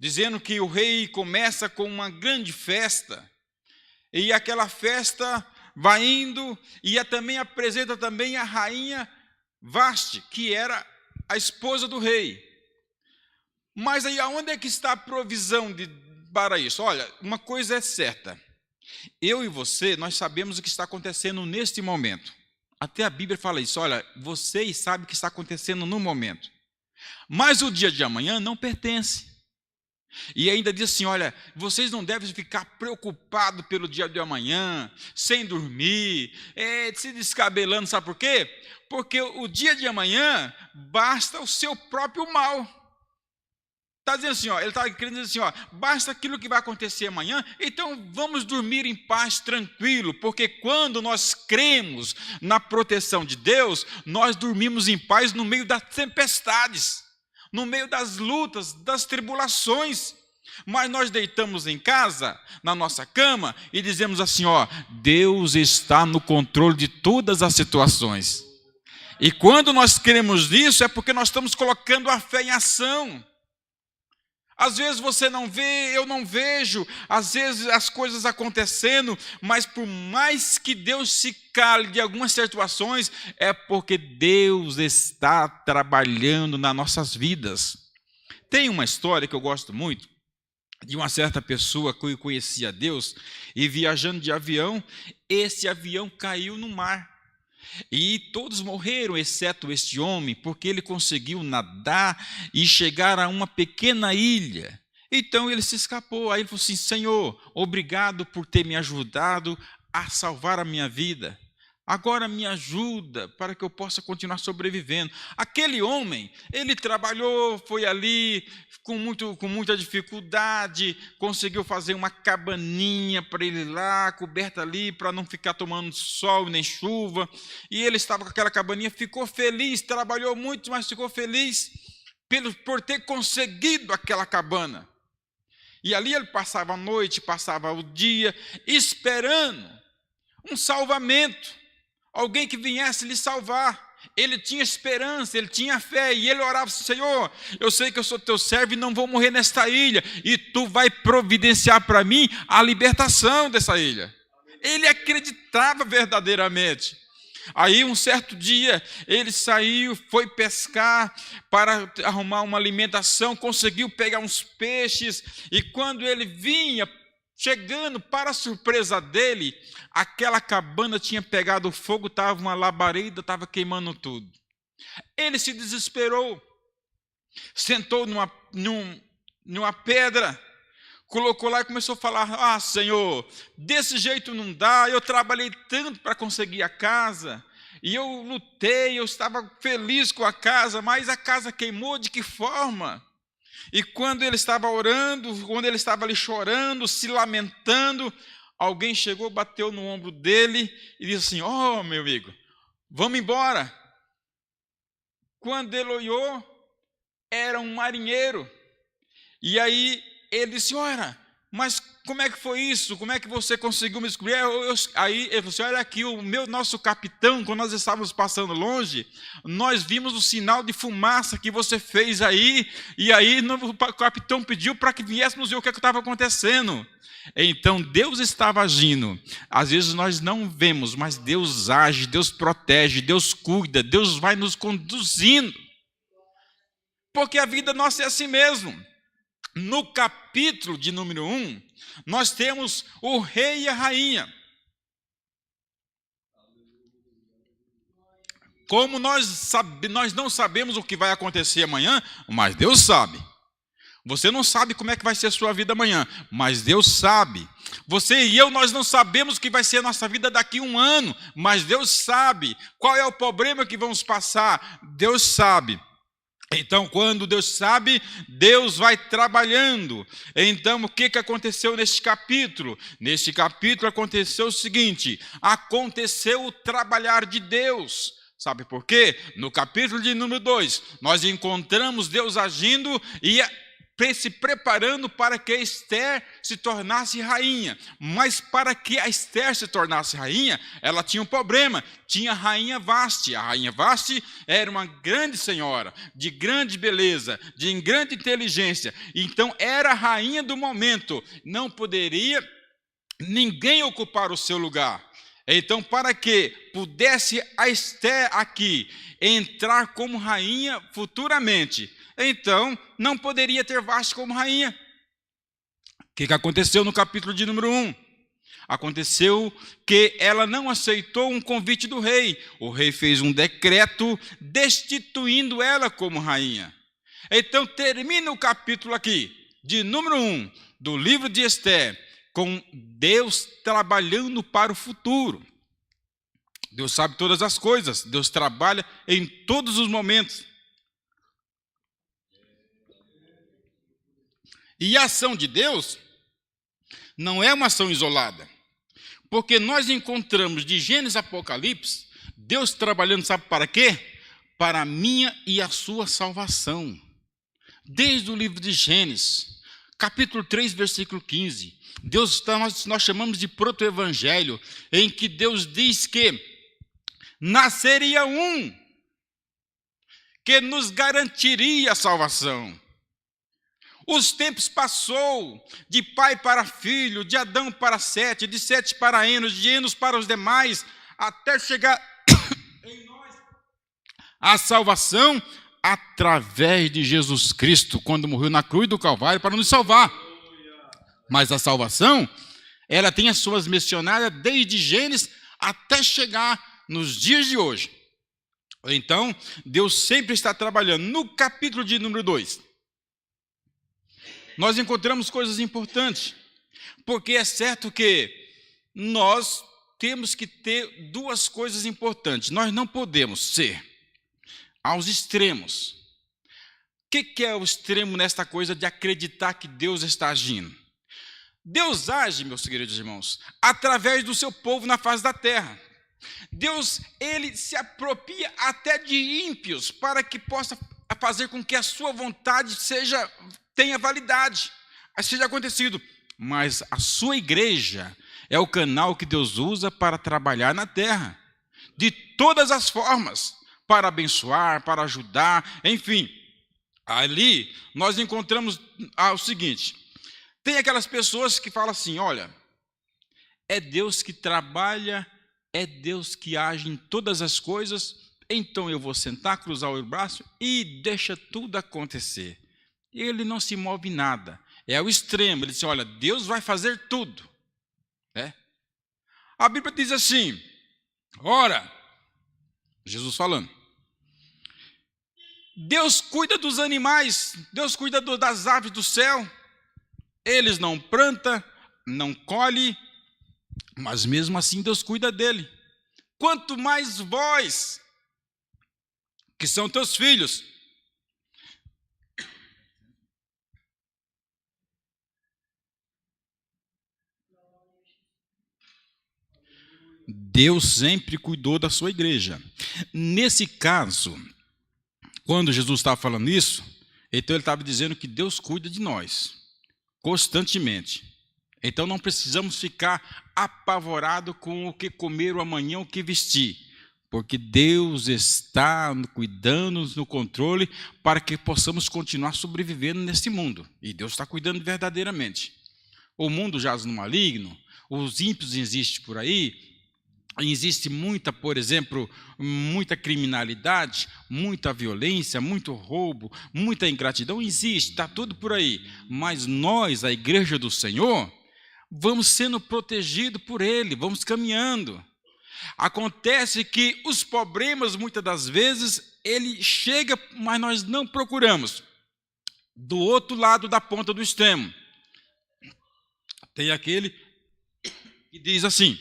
dizendo que o rei começa com uma grande festa, e aquela festa vai indo, e também apresenta também a rainha Vasti, que era a esposa do rei. Mas aí aonde é que está a provisão para isso? Olha, uma coisa é certa, eu e você, nós sabemos o que está acontecendo neste momento. Até a Bíblia fala isso, olha, vocês sabem o que está acontecendo no momento. Mas o dia de amanhã não pertence. E ainda diz assim, olha, vocês não devem ficar preocupados pelo dia de amanhã, sem dormir, se descabelando, sabe por quê? Porque o dia de amanhã basta o seu próprio mal. Está dizendo assim, ele está querendo dizer assim, basta aquilo que vai acontecer amanhã, então vamos dormir em paz, tranquilo, porque quando nós cremos na proteção de Deus, nós dormimos em paz no meio das tempestades, no meio das lutas, das tribulações. Mas nós deitamos em casa, na nossa cama, e dizemos assim, Deus está no controle de todas as situações. E quando nós cremos nisso, é porque nós estamos colocando a fé em ação. Às vezes você não vê, eu não vejo, às vezes as coisas acontecendo, mas por mais que Deus se cale de algumas situações, é porque Deus está trabalhando nas nossas vidas. Tem uma história que eu gosto muito, de uma certa pessoa que conhecia Deus, e viajando de avião, esse avião caiu no mar. E todos morreram, exceto este homem, porque ele conseguiu nadar e chegar a uma pequena ilha. Então ele se escapou. Aí ele falou assim: Senhor, obrigado por ter me ajudado a salvar a minha vida. Agora me ajuda para que eu possa continuar sobrevivendo. Aquele homem, ele trabalhou, foi ali com muita dificuldade, conseguiu fazer uma cabaninha para ele lá, coberta ali, para não ficar tomando sol nem chuva. E ele estava com aquela cabaninha, ficou feliz, trabalhou muito, mas ficou feliz por ter conseguido aquela cabana. E ali ele passava a noite, passava o dia, esperando um salvamento. Alguém que viesse lhe salvar. Ele tinha esperança, ele tinha fé, e ele orava: Senhor, eu sei que eu sou teu servo e não vou morrer nesta ilha, e tu vai providenciar para mim a libertação dessa ilha. Ele acreditava verdadeiramente. Aí um certo dia ele saiu, foi pescar para arrumar uma alimentação, conseguiu pegar uns peixes, e quando ele vinha chegando, para a surpresa dele, aquela cabana tinha pegado fogo, estava uma labareda, estava queimando tudo. Ele se desesperou, sentou numa pedra, colocou lá e começou a falar: ah, Senhor, desse jeito não dá, eu trabalhei tanto para conseguir a casa, e eu lutei, eu estava feliz com a casa, mas a casa queimou, de que forma? E quando ele estava orando, quando ele estava ali chorando, se lamentando, alguém chegou, bateu no ombro dele e disse assim: oh, meu amigo, vamos embora. Quando ele olhou, era um marinheiro. E aí ele disse: ora, mas como é que foi isso? Como é que você conseguiu me descobrir? Aí ele falou assim: olha aqui, nosso capitão, quando nós estávamos passando longe, nós vimos o sinal de fumaça que você fez aí, e aí o capitão pediu para que viéssemos ver o que estava acontecendo. Então Deus estava agindo. Às vezes nós não vemos, mas Deus age, Deus protege, Deus cuida, Deus vai nos conduzindo. Porque a vida nossa é assim mesmo. No capítulo de número 1, nós temos o rei e a rainha. Como nós não sabemos o que vai acontecer amanhã, mas Deus sabe. Você não sabe como é que vai ser a sua vida amanhã, mas Deus sabe. Você e eu, nós não sabemos o que vai ser a nossa vida daqui a um ano, mas Deus sabe. Qual é o problema que vamos passar? Deus sabe. Então, quando Deus sabe, Deus vai trabalhando. Então, o que aconteceu neste capítulo? Neste capítulo aconteceu o seguinte: aconteceu o trabalhar de Deus. Sabe por quê? No capítulo de número 2, nós encontramos Deus agindo e se preparando para que Esther se tornasse rainha. Mas para que a Esther se tornasse rainha, ela tinha um problema. Tinha a rainha Vasti. A rainha Vasti era uma grande senhora, de grande beleza, de grande inteligência. Então era a rainha do momento. Não poderia ninguém ocupar o seu lugar. Então, para que pudesse a Esther aqui entrar como rainha futuramente, então não poderia ter Vasti como rainha. O que aconteceu no capítulo de número 1? Aconteceu que ela não aceitou um convite do rei. O rei fez um decreto destituindo ela como rainha. Então termina o capítulo aqui, de número 1, do livro de Esther, com Deus trabalhando para o futuro. Deus sabe todas as coisas, Deus trabalha em todos os momentos. E a ação de Deus não é uma ação isolada, porque nós encontramos de Gênesis a Apocalipse, Deus trabalhando, sabe para quê? Para a minha e a sua salvação. Desde o livro de Gênesis, capítulo 3, versículo 15, nós chamamos de proto-evangelho, em que Deus diz que nasceria um que nos garantiria a salvação. Os tempos passou de pai para filho, de Adão para Sete, de Sete para Enos, de Enos para os demais, até chegar em nós a salvação através de Jesus Cristo, quando morreu na cruz do Calvário para nos salvar. Mas a salvação, ela tem as suas missionárias desde Gênesis até chegar nos dias de hoje. Então, Deus sempre está trabalhando. No capítulo de número 2, nós encontramos coisas importantes, porque é certo que nós temos que ter duas coisas importantes. Nós não podemos ser aos extremos. O que é o extremo nesta coisa de acreditar que Deus está agindo? Deus age, meus queridos irmãos, através do seu povo na face da terra. Deus, ele se apropria até de ímpios para que possa fazer com que a sua vontade tenha validade, seja acontecido. Mas a sua igreja é o canal que Deus usa para trabalhar na terra, de todas as formas, para abençoar, para ajudar, enfim. Ali nós encontramos o seguinte: tem aquelas pessoas que falam assim, olha, é Deus que trabalha, é Deus que age em todas as coisas, então eu vou sentar, cruzar o braço e deixa tudo acontecer. Ele não se move nada. É o extremo. Ele diz, olha, Deus vai fazer tudo. A Bíblia diz assim, ora, Jesus falando, Deus cuida dos animais, Deus cuida das aves do céu. Eles não plantam, não colhem, mas mesmo assim Deus cuida dele. Quanto mais vós, que são teus filhos, Deus sempre cuidou da sua igreja. Nesse caso, quando Jesus estava falando isso, então ele estava dizendo que Deus cuida de nós, constantemente. Então não precisamos ficar apavorados com o que comer ou amanhã, o que vestir, porque Deus está cuidando, no controle, para que possamos continuar sobrevivendo nesse mundo. E Deus está cuidando verdadeiramente. O mundo jaz no maligno, os ímpios existem por aí, existe muita, por exemplo, muita criminalidade, muita violência, muito roubo, muita ingratidão, existe, está tudo por aí. Mas nós, a igreja do Senhor, vamos sendo protegidos por Ele, vamos caminhando. Acontece que os problemas, muitas das vezes, ele chega, mas nós não procuramos. Do outro lado da ponta do extremo, tem aquele que diz assim,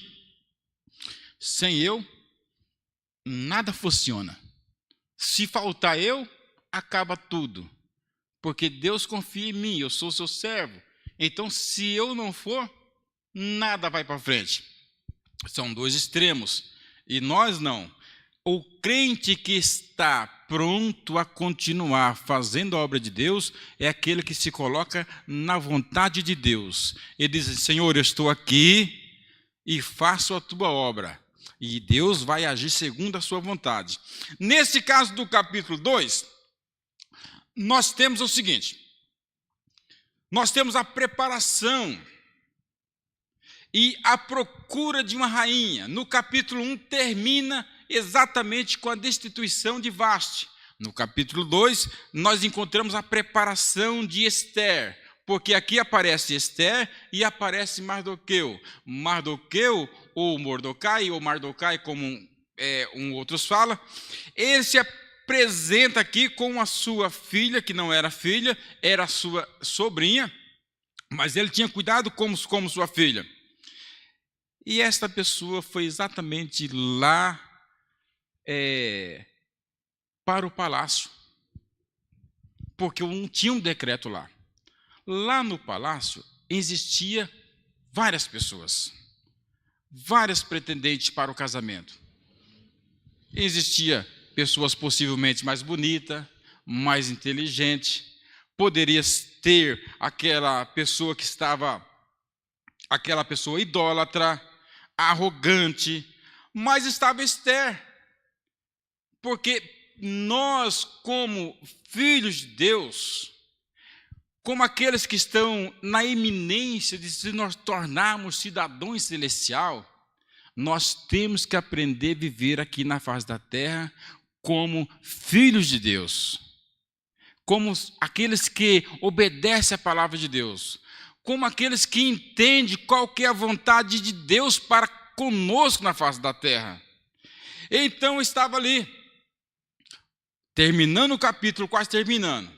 sem eu, nada funciona. Se faltar eu, acaba tudo. Porque Deus confia em mim, eu sou seu servo. Então, se eu não for, nada vai para frente. São dois extremos. E nós não. O crente que está pronto a continuar fazendo a obra de Deus é aquele que se coloca na vontade de Deus. Ele diz, Senhor, eu estou aqui e faço a tua obra. E Deus vai agir segundo a sua vontade. Nesse caso do capítulo 2, nós temos o seguinte. Nós temos a preparação e a procura de uma rainha. No capítulo 1 termina exatamente com a destituição de Vaste. No capítulo 2, nós encontramos a preparação de Esther. Porque aqui aparece Esther e aparece Mardoqueu. Mardoqueu, ou Mordecai, ou Mardocai, como outros falam, ele se apresenta aqui com a sua filha, que não era filha, era sua sobrinha, mas ele tinha cuidado como sua filha. E esta pessoa foi exatamente lá para o palácio, porque tinha um decreto lá. Lá no palácio existia várias pessoas, várias pretendentes para o casamento. Existia pessoas possivelmente mais bonitas, mais inteligentes. Poderia ter aquela pessoa que estava, aquela pessoa idólatra, arrogante, mas estava Esther. Porque nós, como filhos de Deus, como aqueles que estão na iminência de se nós tornarmos cidadãos celestial, nós temos que aprender a viver aqui na face da terra como filhos de Deus, como aqueles que obedecem à palavra de Deus, como aqueles que entendem qual que é a vontade de Deus para conosco na face da terra. Então eu estava ali, terminando o capítulo, quase terminando.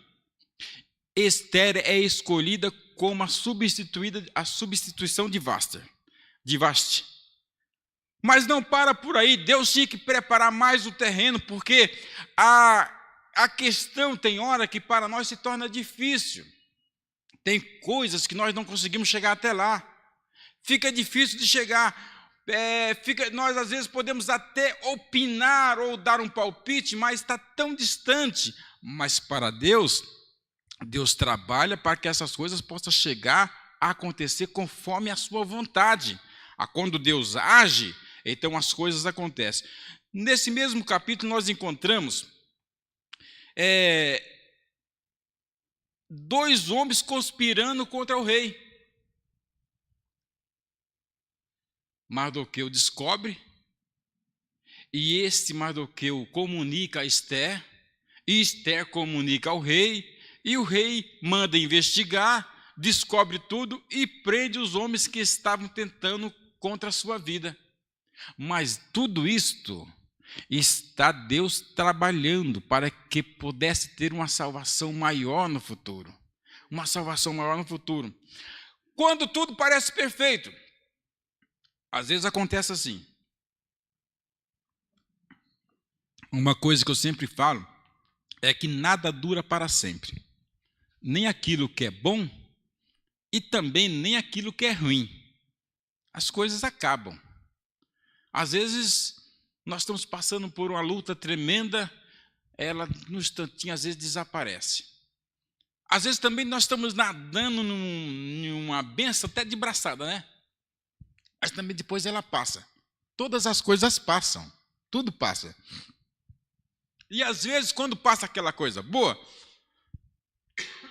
Esther é escolhida como a substituição de Vasti. Mas não para por aí, Deus tinha que preparar mais o terreno, porque a questão tem hora que para nós se torna difícil. Tem coisas que nós não conseguimos chegar até lá. Fica difícil de chegar. Nós às vezes podemos até opinar ou dar um palpite, mas está tão distante. Mas para Deus, Deus trabalha para que essas coisas possam chegar a acontecer conforme a sua vontade. Quando Deus age, então as coisas acontecem. Nesse mesmo capítulo nós encontramos 2 homens conspirando contra o rei. Mardoqueu descobre, e este Mardoqueu comunica a Esther, e Esther comunica ao rei, e o rei manda investigar, descobre tudo e prende os homens que estavam tentando contra a sua vida. Mas tudo isto está Deus trabalhando para que pudesse ter uma salvação maior no futuro. Uma salvação maior no futuro. Quando tudo parece perfeito, às vezes acontece assim. Uma coisa que eu sempre falo é que nada dura para sempre. Nem aquilo que é bom e também nem aquilo que é ruim. As coisas acabam. Às vezes nós estamos passando por uma luta tremenda, ela no instantinho às vezes desaparece. Às vezes também nós estamos nadando numa benção até de braçada, né? Mas também depois ela passa. Todas as coisas passam, tudo passa. E às vezes quando passa aquela coisa boa,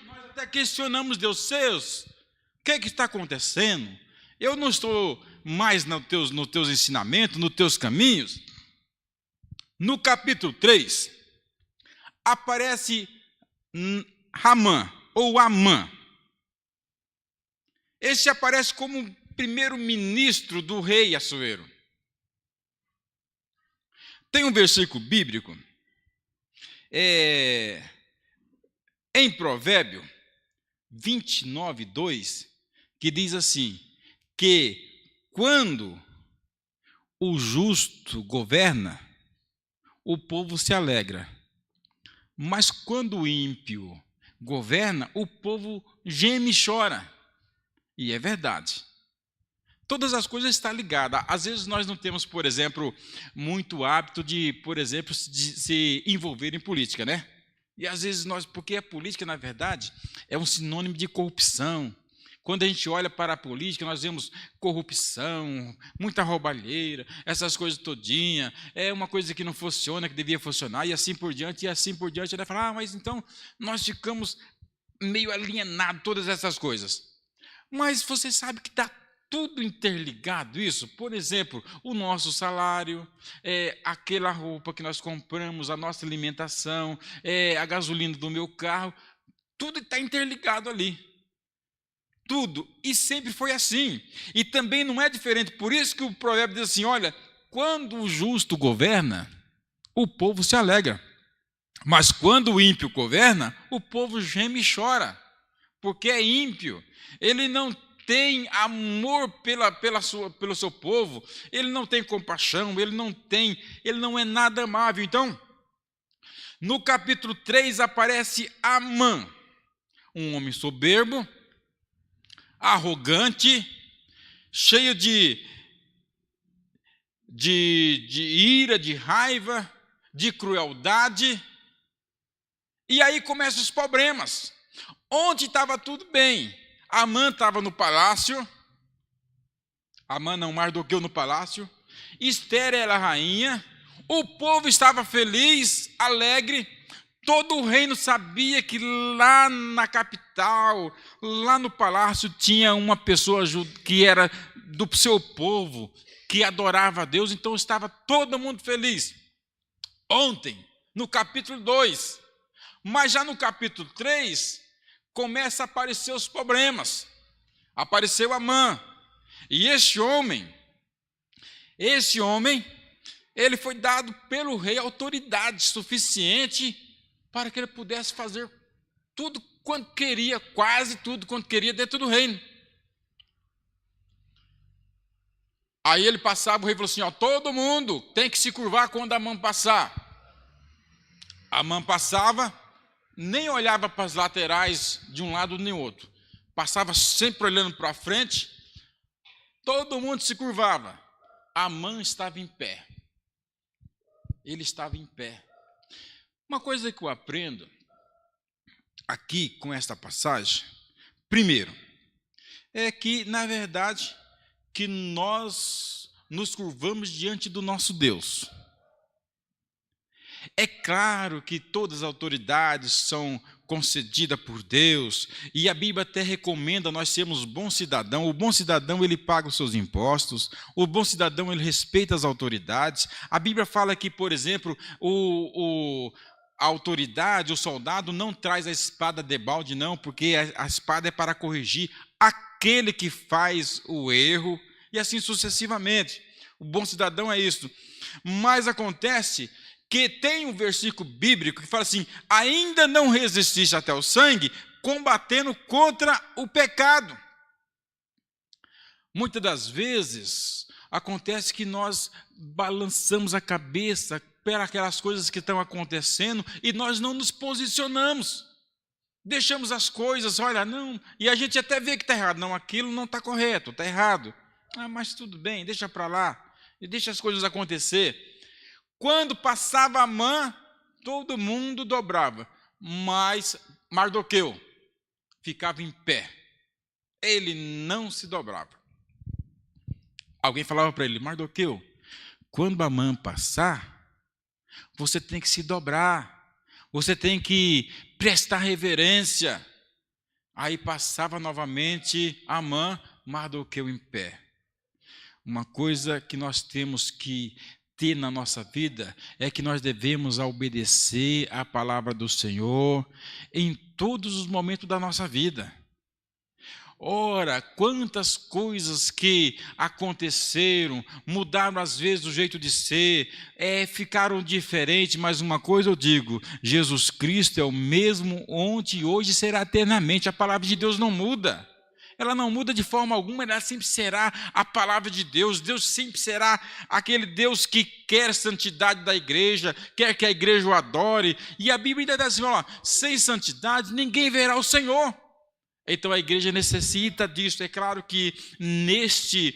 nós até questionamos Deus, o que está acontecendo? Eu não estou mais nos teus ensinamentos, nos teus caminhos. No capítulo 3, aparece Ramã, ou Amã. Este aparece como primeiro-ministro do rei Assuero. Tem um versículo bíblico, em Provérbio 29:2, que diz assim, que quando o justo governa, o povo se alegra. Mas quando o ímpio governa, o povo geme e chora. E é verdade. Todas as coisas estão ligadas. Às vezes nós não temos, por exemplo, muito hábito de, por exemplo, de se envolver em política, né? E às vezes porque a política, na verdade, é um sinônimo de corrupção. Quando a gente olha para a política, nós vemos corrupção, muita roubalheira, essas coisas todinha, é uma coisa que não funciona, que devia funcionar, e assim por diante, Ele vai falar, mas então nós ficamos meio alienados, todas essas coisas. Mas você sabe que está tudo interligado isso? Por exemplo, o nosso salário, aquela roupa que nós compramos, a nossa alimentação, a gasolina do meu carro, tudo está interligado ali. Tudo, e sempre foi assim, e também não é diferente, por isso que o provérbio diz assim, olha, quando o justo governa, o povo se alegra, mas quando o ímpio governa, o povo geme e chora, porque é ímpio, ele não tem amor pelo seu povo, ele não tem compaixão, ele não é nada amável. Então, no capítulo 3 aparece Amã, um homem soberbo, arrogante, cheio de ira, de raiva, de crueldade. E aí começam os problemas. Onde estava tudo bem? Amã estava no palácio. Mardoqueu no palácio. Esther era a rainha. O povo estava feliz, alegre. todo o reino sabia que lá na capital, lá no palácio, tinha uma pessoa que era do seu povo, que adorava a Deus, então estava todo mundo feliz. Ontem, no capítulo 2, mas já no capítulo 3, começa a aparecer os problemas. Apareceu Amã, e esse homem, ele foi dado pelo rei autoridade suficiente para que ele pudesse fazer tudo quanto queria, quase tudo quanto queria dentro do reino. Aí ele passava, o rei falou assim, ó, todo mundo tem que se curvar quando Amã passar. Amã passava, nem olhava para as laterais de um lado nem outro. Passava sempre olhando para frente, todo mundo se curvava. Amã estava em pé. Ele estava em pé. Uma coisa que eu aprendo aqui com esta passagem, primeiro, é que, na verdade, que nós nos curvamos diante do nosso Deus. É claro que todas as autoridades são concedidas por Deus, e a Bíblia até recomenda nós sermos bom cidadão. O bom cidadão, ele paga os seus impostos, o bom cidadão, ele respeita as autoridades. A Bíblia fala que, por exemplo, a autoridade, o soldado, não traz a espada debalde, não, porque a espada é para corrigir aquele que faz o erro, e assim sucessivamente. O bom cidadão é isso. Mas acontece que tem um versículo bíblico que fala assim, ainda não resististe até o sangue, combatendo contra o pecado. Muitas das vezes, acontece que nós balançamos a cabeça para aquelas coisas que estão acontecendo e nós não nos posicionamos. Deixamos as coisas, olha, não, e a gente até vê que está errado. Não, aquilo não está correto, está errado. Ah, mas tudo bem, deixa para lá, e deixa as coisas acontecer. Quando passava Amã, todo mundo dobrava, mas Mardoqueu ficava em pé. Ele não se dobrava. Alguém falava para ele, Mardoqueu, quando Amã passar, você tem que se dobrar, você tem que prestar reverência. Aí passava novamente Amã, Mardoqueu em pé. Uma coisa que nós temos que ter na nossa vida é que nós devemos obedecer à palavra do Senhor em todos os momentos da nossa vida. Ora, quantas coisas que aconteceram, mudaram às vezes o jeito de ser, ficaram diferentes, mas uma coisa eu digo, Jesus Cristo é o mesmo ontem e hoje será eternamente. A palavra de Deus não muda. Ela não muda de forma alguma, ela sempre será a palavra de Deus. Deus sempre será aquele Deus que quer santidade da igreja, quer que a igreja o adore. E a Bíblia ainda diz assim, ó, sem santidade ninguém verá o Senhor. Então a igreja necessita disso. É claro que neste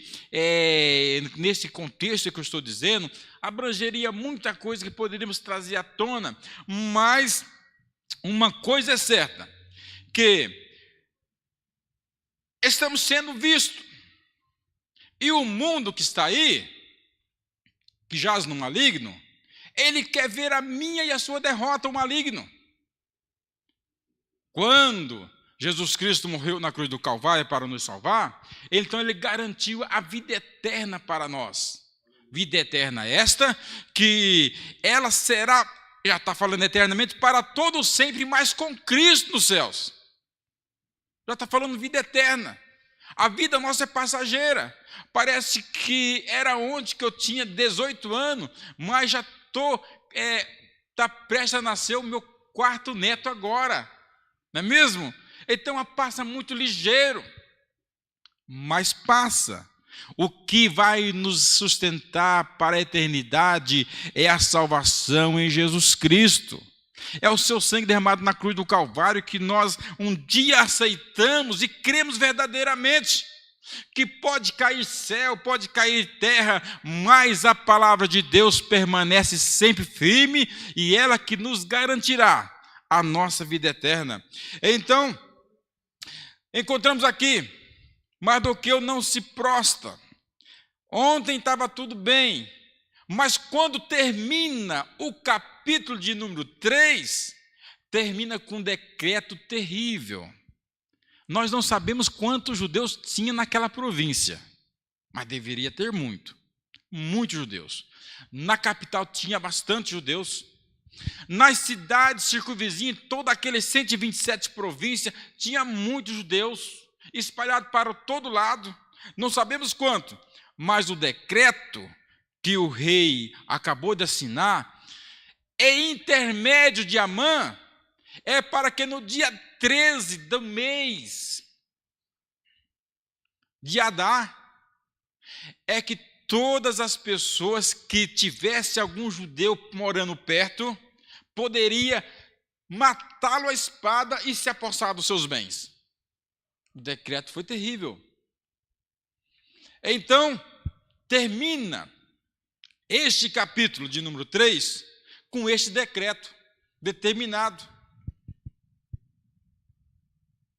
contexto que eu estou dizendo, abrangeria muita coisa que poderíamos trazer à tona, mas uma coisa é certa, que estamos sendo vistos. E o mundo que está aí, que jaz no maligno, ele quer ver a minha e a sua derrota, o maligno. Quando Jesus Cristo morreu na cruz do Calvário para nos salvar, então ele garantiu a vida eterna para nós. Vida eterna esta, que ela será, já está falando eternamente, para todo sempre, mas com Cristo nos céus. Já está falando vida eterna. A vida nossa é passageira. Parece que era onde que eu tinha 18 anos, mas já está prestes a nascer o meu 4º neto agora. Não é mesmo? Então passa muito ligeiro. Mas passa. O que vai nos sustentar para a eternidade é a salvação em Jesus Cristo. É o seu sangue derramado na cruz do Calvário que nós um dia aceitamos e cremos verdadeiramente. Que pode cair céu, pode cair terra, mas a palavra de Deus permanece sempre firme e ela que nos garantirá a nossa vida eterna. Então, encontramos aqui, Mardoqueu não se prostra. Ontem estava tudo bem, mas quando termina o capítulo de número 3, termina com um decreto terrível. Nós não sabemos quantos judeus tinha naquela província, mas deveria ter muitos judeus. Na capital tinha bastante judeus. Nas cidades circunvizinhas, toda aqueles 127 províncias, tinha muitos judeus, espalhados para todo lado. Não sabemos quanto, mas o decreto que o rei acabou de assinar, em intermédio de Amã, é para que no dia 13 do mês de Adar, é que todas as pessoas que tivesse algum judeu morando perto, poderia matá-lo à espada e se apossar dos seus bens. O decreto foi terrível. Então, termina este capítulo de número 3 com este decreto determinado.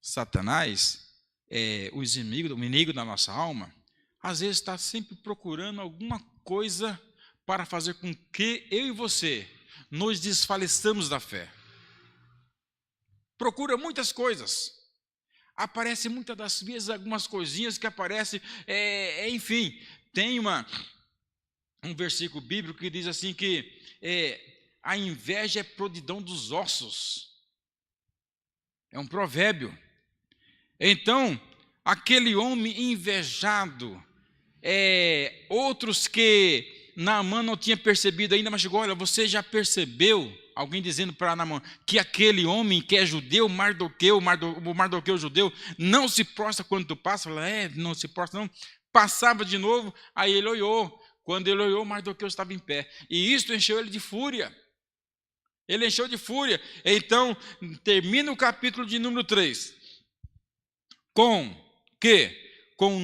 Satanás, o inimigo da nossa alma, às vezes está sempre procurando alguma coisa para fazer com que eu e você nos desfaleçamos da fé. Procura muitas coisas. Aparece muitas das vezes algumas coisinhas que aparecem, enfim, tem um versículo bíblico que diz assim que a inveja é podridão dos ossos. É um provérbio. Então, aquele homem invejado, outros que Naamã não tinha percebido ainda, mas chegou, olha, você já percebeu, alguém dizendo para Naamã, que aquele homem que é judeu, o Mardoqueu judeu, não se prostra quando tu passa? Fala, não se prostra não. Passava de novo, aí ele olhou. Quando ele olhou, Mardoqueu estava em pé. E isto encheu ele de fúria. Ele encheu de fúria. Então, termina o capítulo de número 3. Com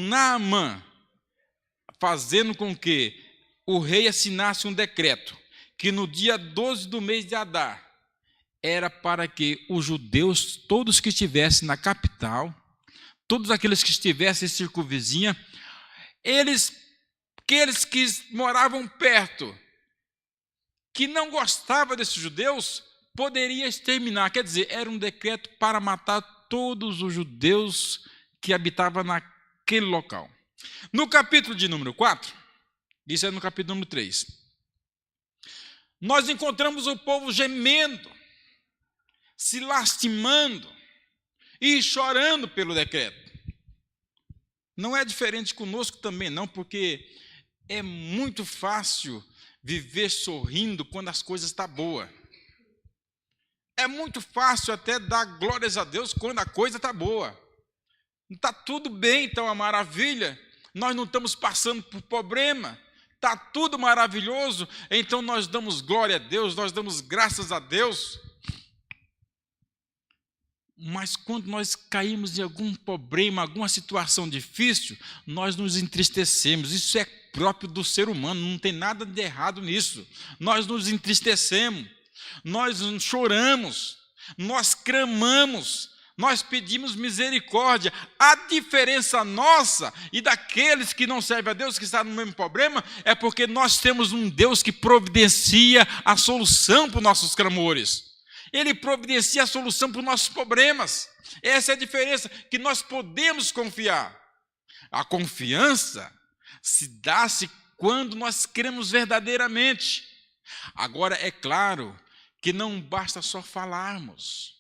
Naamã fazendo com que o rei assinasse um decreto que no dia 12 do mês de Adar era para que os judeus, todos que estivessem na capital, todos aqueles que estivessem em circunvizinha, aqueles que moravam perto, que não gostavam desses judeus, poderia exterminar. Quer dizer, era um decreto para matar todos os judeus que habitavam naquele local. No capítulo de número 4, isso é no capítulo número 3, nós encontramos o povo gemendo, se lastimando e chorando pelo decreto. Não é diferente conosco também não, porque é muito fácil viver sorrindo quando as coisas estão boas. É muito fácil até dar glórias a Deus quando a coisa está boa. Está tudo bem, então, uma maravilha. Nós não estamos passando por problema. Está tudo maravilhoso, então nós damos glória a Deus, nós damos graças a Deus. Mas quando nós caímos em algum problema, alguma situação difícil, nós nos entristecemos. Isso é próprio do ser humano, não tem nada de errado nisso. Nós nos entristecemos. Nós choramos, nós clamamos, nós pedimos misericórdia. A diferença nossa e daqueles que não servem a Deus, que estão no mesmo problema, é porque nós temos um Deus que providencia a solução para os nossos clamores. Ele providencia a solução para os nossos problemas. Essa é a diferença, que nós podemos confiar. A confiança se dá-se quando nós cremos verdadeiramente. Agora, é claro que não basta só falarmos.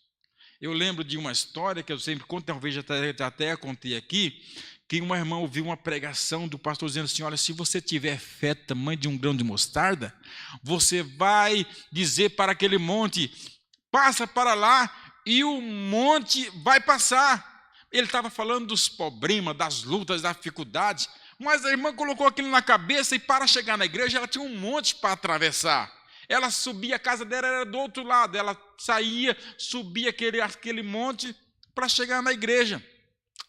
Eu lembro de uma história que eu sempre conto, talvez já até contei aqui, que uma irmã ouviu uma pregação do pastor dizendo assim, olha, se você tiver fé tamanho de um grão de mostarda, você vai dizer para aquele monte, passa para lá, e o monte vai passar. Ele estava falando dos problemas, das lutas, das dificuldades, mas a irmã colocou aquilo na cabeça e para chegar na igreja ela tinha um monte para atravessar. Ela subia, a casa dela era do outro lado, ela saía, subia aquele monte para chegar na igreja.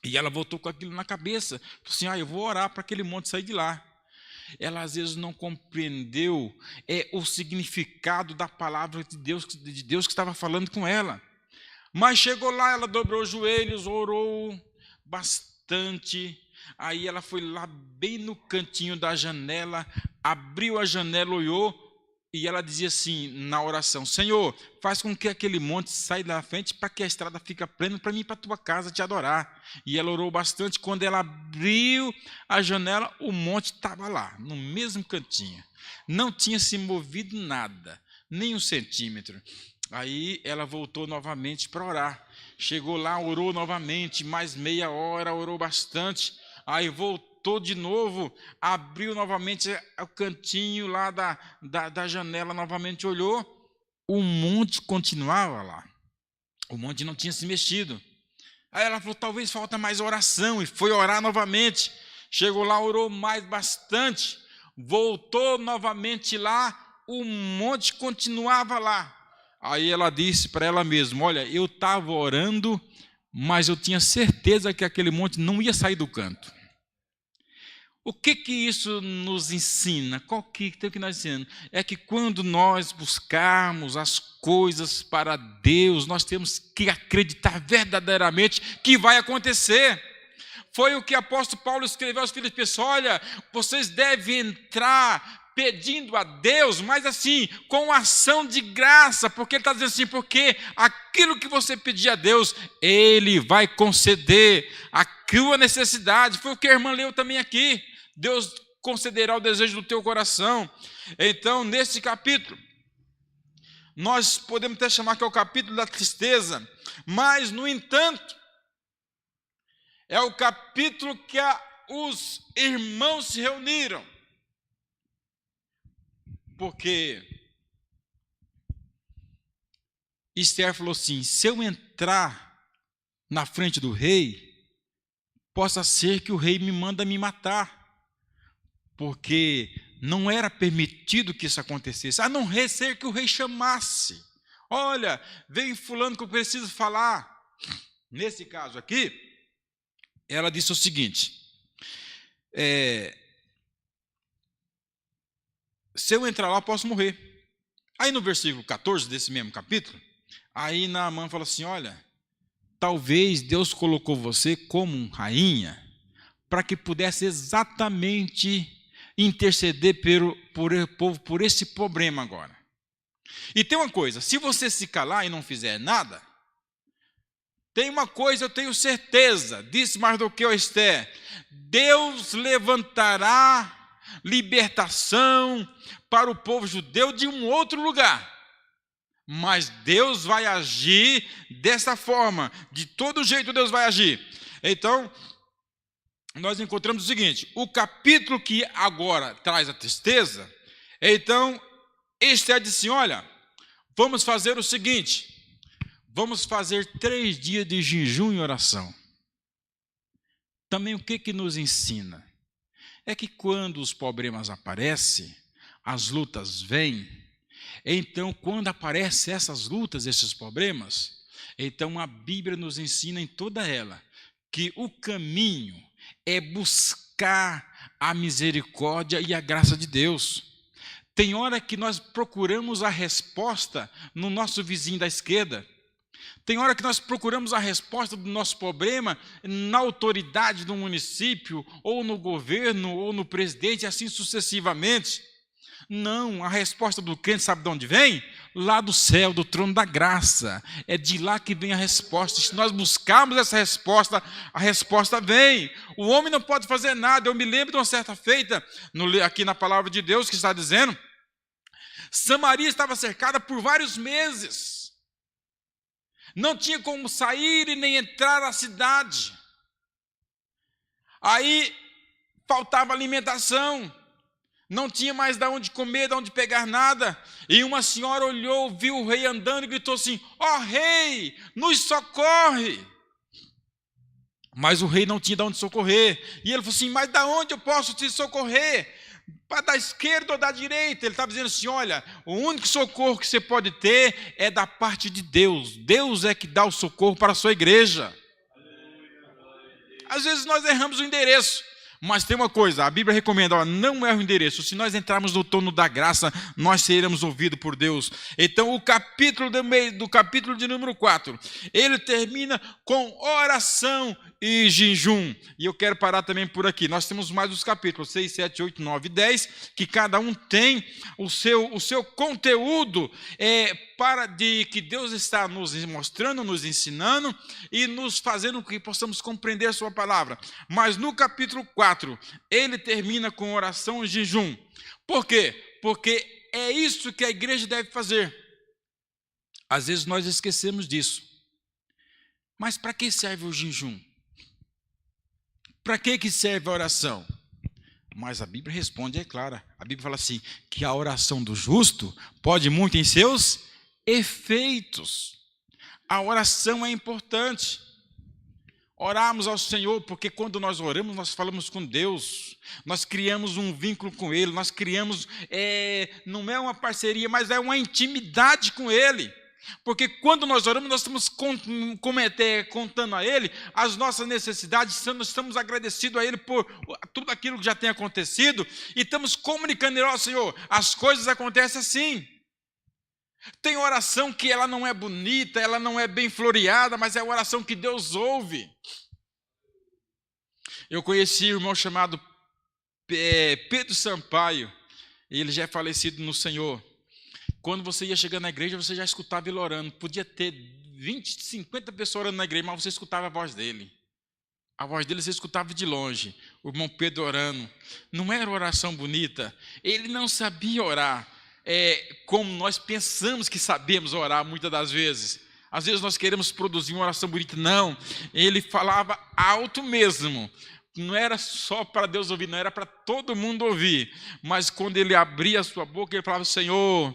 E ela voltou com aquilo na cabeça, falou assim, eu vou orar para aquele monte sair de lá. Ela às vezes não compreendeu o significado da palavra de Deus que estava falando com ela. Mas chegou lá, ela dobrou os joelhos, orou bastante. Aí ela foi lá bem no cantinho da janela, abriu a janela, olhou, E ela dizia assim, na oração: Senhor, faz com que aquele monte saia da frente para que a estrada fique plena para mim ir para a tua casa te adorar. E ela orou bastante. Quando ela abriu a janela, o monte estava lá, no mesmo cantinho. Não tinha se movido nada, nem 1 centímetro. Aí ela voltou novamente para orar. Chegou lá, orou novamente, mais meia hora, orou bastante. Aí voltou de novo, abriu novamente o cantinho lá da janela, novamente olhou, o monte continuava lá. O monte não tinha se mexido. Aí ela falou, talvez falta mais oração, e foi orar novamente. Chegou lá, orou mais bastante, voltou novamente lá, o monte continuava lá. Aí ela disse para ela mesma, olha, eu estava orando, mas eu tinha certeza que aquele monte não ia sair do canto. O que isso nos ensina? Qual que nós ensinamos? É que quando nós buscarmos as coisas para Deus, nós temos que acreditar verdadeiramente que vai acontecer. Foi o que o apóstolo Paulo escreveu aos Filipenses, olha, vocês devem entrar pedindo a Deus, mas assim, com ação de graça, porque ele está dizendo assim, porque aquilo que você pedir a Deus, Ele vai conceder a tua necessidade. Foi o que a irmã leu também aqui. Deus concederá o desejo do teu coração. Então, nesse capítulo, nós podemos até chamar que é o capítulo da tristeza, mas, no entanto, é o capítulo que os irmãos se reuniram. Porque Esther falou assim, se eu entrar na frente do rei, possa ser que o rei me manda me matar. Porque não era permitido que isso acontecesse, a não ser que o rei chamasse. Olha, vem fulano que eu preciso falar. Nesse caso aqui, ela disse o seguinte, se eu entrar lá, eu posso morrer. Aí no versículo 14 desse mesmo capítulo, aí Naamã fala assim, olha, talvez Deus colocou você como rainha, para que pudesse exatamente interceder por o povo por esse problema agora. E tem uma coisa, se você se calar e não fizer nada, tem uma coisa, eu tenho certeza, disse Mardoqueu a Esther, Deus levantará libertação para o povo judeu de um outro lugar. Mas Deus vai agir dessa forma, de todo jeito Deus vai agir. Então, nós encontramos o seguinte, o capítulo que agora traz a tristeza, então, Esther disse, olha, vamos fazer o seguinte, vamos fazer 3 dias de jejum e oração. Também o que nos ensina? É que quando os problemas aparecem, as lutas vêm, então quando aparecem essas lutas, esses problemas, então a Bíblia nos ensina em toda ela, que o caminho é buscar a misericórdia e a graça de Deus. Tem hora que nós procuramos a resposta no nosso vizinho da esquerda. Tem hora que nós procuramos a resposta do nosso problema na autoridade do município, ou no governo, ou no presidente, assim sucessivamente. Não, a resposta do crente sabe de onde vem? Lá do céu, do trono da graça. É de lá que vem a resposta. Se nós buscarmos essa resposta, a resposta vem. O homem não pode fazer nada. Eu me lembro de uma certa feita, aqui na palavra de Deus, que está dizendo, Samaria estava cercada por vários meses. Não tinha como sair e nem entrar na cidade. Aí faltava alimentação. Não tinha mais de onde comer, de onde pegar nada. E uma senhora olhou, viu o rei andando e gritou assim, ó rei, nos socorre. Mas o rei não tinha de onde socorrer. E ele falou assim, mas de onde eu posso te socorrer? Para da esquerda ou da direita? Ele estava dizendo assim, olha, o único socorro que você pode ter é da parte de Deus. Deus é que dá o socorro para a sua igreja. Às vezes nós erramos o endereço. Mas tem uma coisa, a Bíblia recomenda, ó, não erra o endereço. Se nós entrarmos no trono da graça, nós seremos ouvidos por Deus. Então, o capítulo do capítulo de número 4, ele termina com oração e jejum. E eu quero parar também por aqui. Nós temos mais os capítulos 6, 7, 8, 9 e 10, que cada um tem o seu conteúdo que Deus está nos mostrando, nos ensinando e nos fazendo que possamos compreender a sua palavra. Mas no capítulo 4, ele termina com oração e jejum. Por quê? Porque é isso que a igreja deve fazer. Às vezes nós esquecemos disso. Mas para que serve o jejum? Para que serve a oração? Mas a Bíblia responde, é clara. A Bíblia fala assim, que a oração do justo pode muito em seus efeitos. A oração é importante. Orarmos ao Senhor, porque quando nós oramos, nós falamos com Deus. Nós criamos um vínculo com Ele. Nós criamos, não é uma parceria, mas é uma intimidade com Ele. Porque quando nós oramos, nós estamos contando a Ele as nossas necessidades, nós estamos agradecidos a Ele por tudo aquilo que já tem acontecido, e estamos comunicando a Ele, Senhor, as coisas acontecem assim. Tem oração que ela não é bonita, ela não é bem floreada, mas é a oração que Deus ouve. Eu conheci um irmão chamado Pedro Sampaio, e ele já é falecido no Senhor. Quando você ia chegando na igreja, você já escutava ele orando. Podia ter 20, 50 pessoas orando na igreja, mas você escutava a voz dele. A voz dele você escutava de longe. O irmão Pedro orando. Não era oração bonita. Ele não sabia orar como nós pensamos que sabemos orar muitas das vezes. Às vezes nós queremos produzir uma oração bonita. Não, ele falava alto mesmo. Não era só para Deus ouvir, não era para todo mundo ouvir. Mas quando ele abria a sua boca, ele falava, Senhor,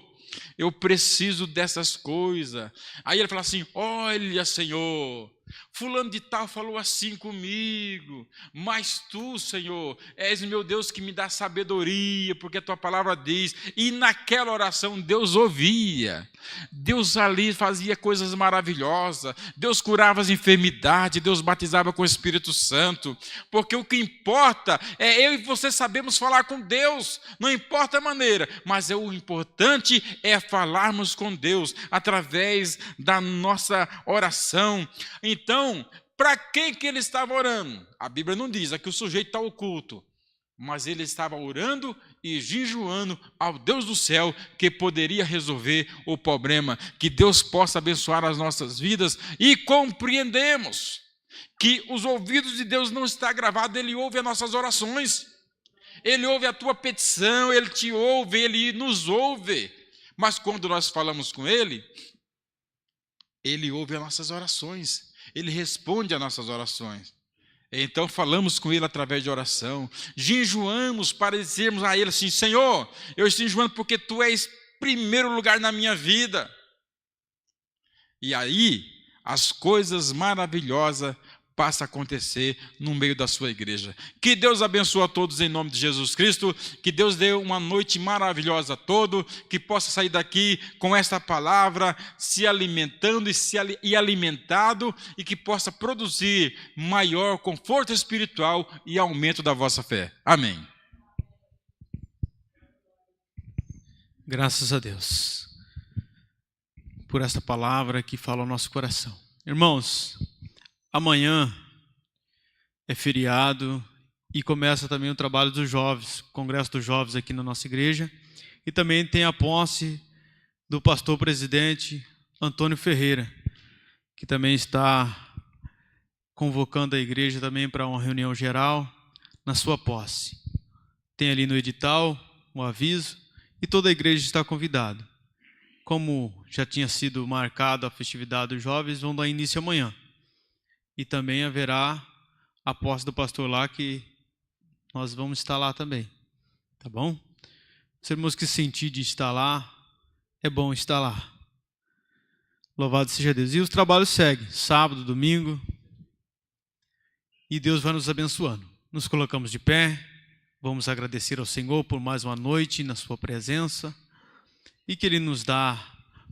eu preciso dessas coisas. Aí ele fala assim, olha, Senhor, fulano de tal falou assim comigo, mas tu, Senhor, és meu Deus que me dá sabedoria, porque a tua palavra diz. E naquela oração Deus ouvia. Deus ali fazia coisas maravilhosas. Deus curava as enfermidades, Deus batizava com o Espírito Santo. Porque o que importa é eu e você sabemos falar com Deus. Não importa a maneira, mas o importante é falarmos com Deus através da nossa oração. Então, para quem que ele estava orando? A Bíblia não diz, aqui o sujeito está oculto. Mas ele estava orando e jejuando ao Deus do céu, que poderia resolver o problema. Que Deus possa abençoar as nossas vidas. E compreendemos que os ouvidos de Deus não estão gravados, Ele ouve as nossas orações. Ele ouve a tua petição, Ele te ouve, Ele nos ouve. Mas quando nós falamos com Ele, Ele ouve as nossas orações. Ele responde às nossas orações. Então falamos com Ele através de oração. Jejuamos para dizermos a Ele assim, Senhor, eu estou jejuando porque Tu és primeiro lugar na minha vida. E aí, as coisas maravilhosas passam a acontecer no meio da sua igreja. Que Deus abençoe a todos em nome de Jesus Cristo. Que Deus dê uma noite maravilhosa a todos. Que possa sair daqui com esta palavra, se alimentando e alimentado. E que possa produzir maior conforto espiritual e aumento da vossa fé. Amém. Graças a Deus por esta palavra que fala ao nosso coração. Irmãos, amanhã é feriado e começa também o trabalho dos jovens, o congresso dos jovens aqui na nossa igreja. E também tem a posse do pastor presidente Antônio Ferreira, que também está convocando a igreja também para uma reunião geral na sua posse. Tem ali no edital o aviso e toda a igreja está convidada. Como já tinha sido marcado a festividade dos jovens, vão dar início amanhã. E também haverá a posse do pastor lá, que nós vamos estar lá também. Tá bom? Se temos que sentir de estar lá, é bom estar lá. Louvado seja Deus. E os trabalhos seguem, sábado, domingo. E Deus vai nos abençoando. Nos colocamos de pé. Vamos agradecer ao Senhor por mais uma noite na sua presença. E que Ele nos dá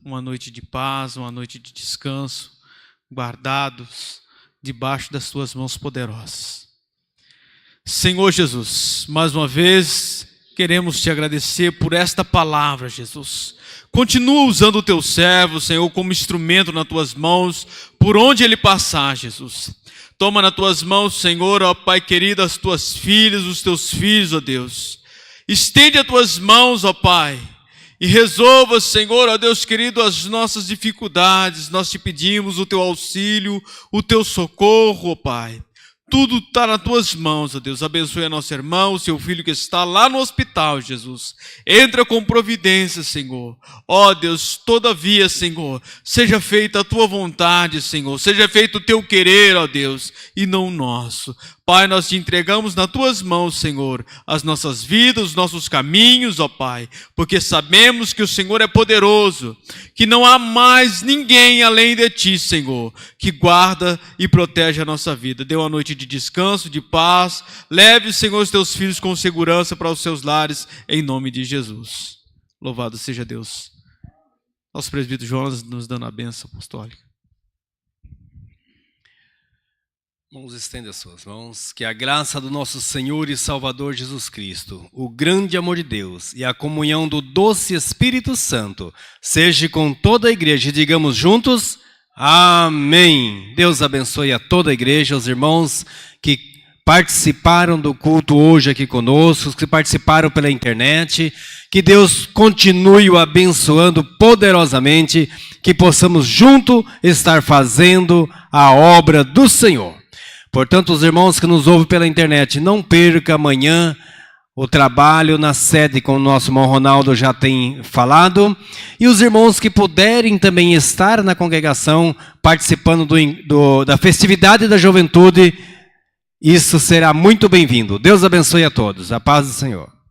uma noite de paz, uma noite de descanso, guardados debaixo das tuas mãos poderosas. Senhor Jesus, mais uma vez queremos te agradecer por esta palavra, Jesus. Continua usando o teu servo, Senhor, como instrumento nas tuas mãos, por onde ele passar, Jesus. Toma nas tuas mãos, Senhor, ó Pai querido, as tuas filhas, os teus filhos, ó Deus. Estende as tuas mãos, ó Pai, e resolva, Senhor, ó Deus querido, as nossas dificuldades. Nós te pedimos o teu auxílio, o teu socorro, ó Pai. Tudo está nas tuas mãos, ó Deus. Abençoe a nosso irmão, o seu filho que está lá no hospital, Jesus. Entra com providência, Senhor. Ó Deus, todavia, Senhor, seja feita a tua vontade, Senhor. Seja feito o teu querer, ó Deus, e não o nosso. Pai, nós te entregamos nas tuas mãos, Senhor, as nossas vidas, os nossos caminhos, ó Pai, porque sabemos que o Senhor é poderoso, que não há mais ninguém além de ti, Senhor, que guarda e protege a nossa vida. Dê uma noite de descanso, de paz. Leve, Senhor, os teus filhos com segurança para os seus lares, em nome de Jesus. Louvado seja Deus. Nosso presbítero Jonas nos dando a bênção apostólica. Vamos estender as suas mãos. Que a graça do nosso Senhor e Salvador Jesus Cristo, o grande amor de Deus e a comunhão do doce Espírito Santo seja com toda a igreja. E digamos juntos, amém. Deus abençoe a toda a igreja, os irmãos que participaram do culto hoje aqui conosco, os que participaram pela internet. Que Deus continue o abençoando poderosamente, que possamos junto estar fazendo a obra do Senhor. Portanto, os irmãos que nos ouvem pela internet, não perca amanhã o trabalho na sede, como o nosso irmão Ronaldo já tem falado. E os irmãos que puderem também estar na congregação, participando da festividade da juventude, isso será muito bem-vindo. Deus abençoe a todos. A paz do Senhor.